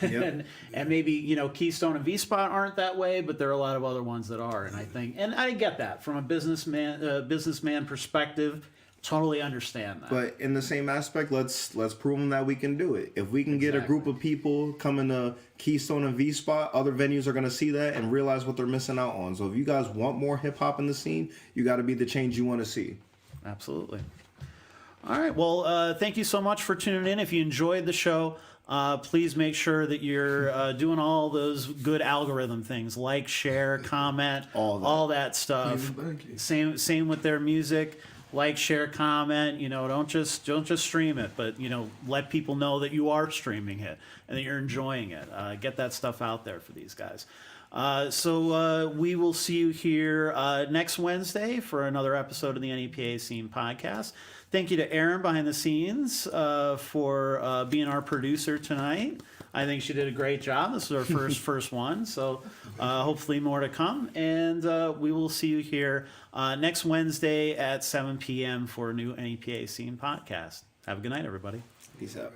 Yep. and maybe, Keystone and V-Spot aren't that way, but there are a lot of other ones that are. And I get that from a businessman perspective. Totally understand that. But in the same aspect, let's prove them that we can do it. If we can get a group of people coming to Keystone and V-Spot, other venues are going to see that and realize what they're missing out on. So if you guys want more hip-hop in the scene, you got to be the change you want to see. Absolutely. All right. Well, thank you so much for tuning in. If you enjoyed the show, please make sure that you're doing all those good algorithm things, like, share, comment, all that stuff. Same with their music. Like, share, comment. Don't just stream it, but let people know that you are streaming it and that you're enjoying it. Get that stuff out there for these guys. So we will see you here next Wednesday for another episode of the NEPA Scene Podcast. Thank you to Erin behind the scenes for being our producer tonight. I think she did a great job. This is our first one, so hopefully more to come. And we will see you here next Wednesday at 7 p.m. for a new NEPA Scene Podcast. Have a good night, everybody. Peace out.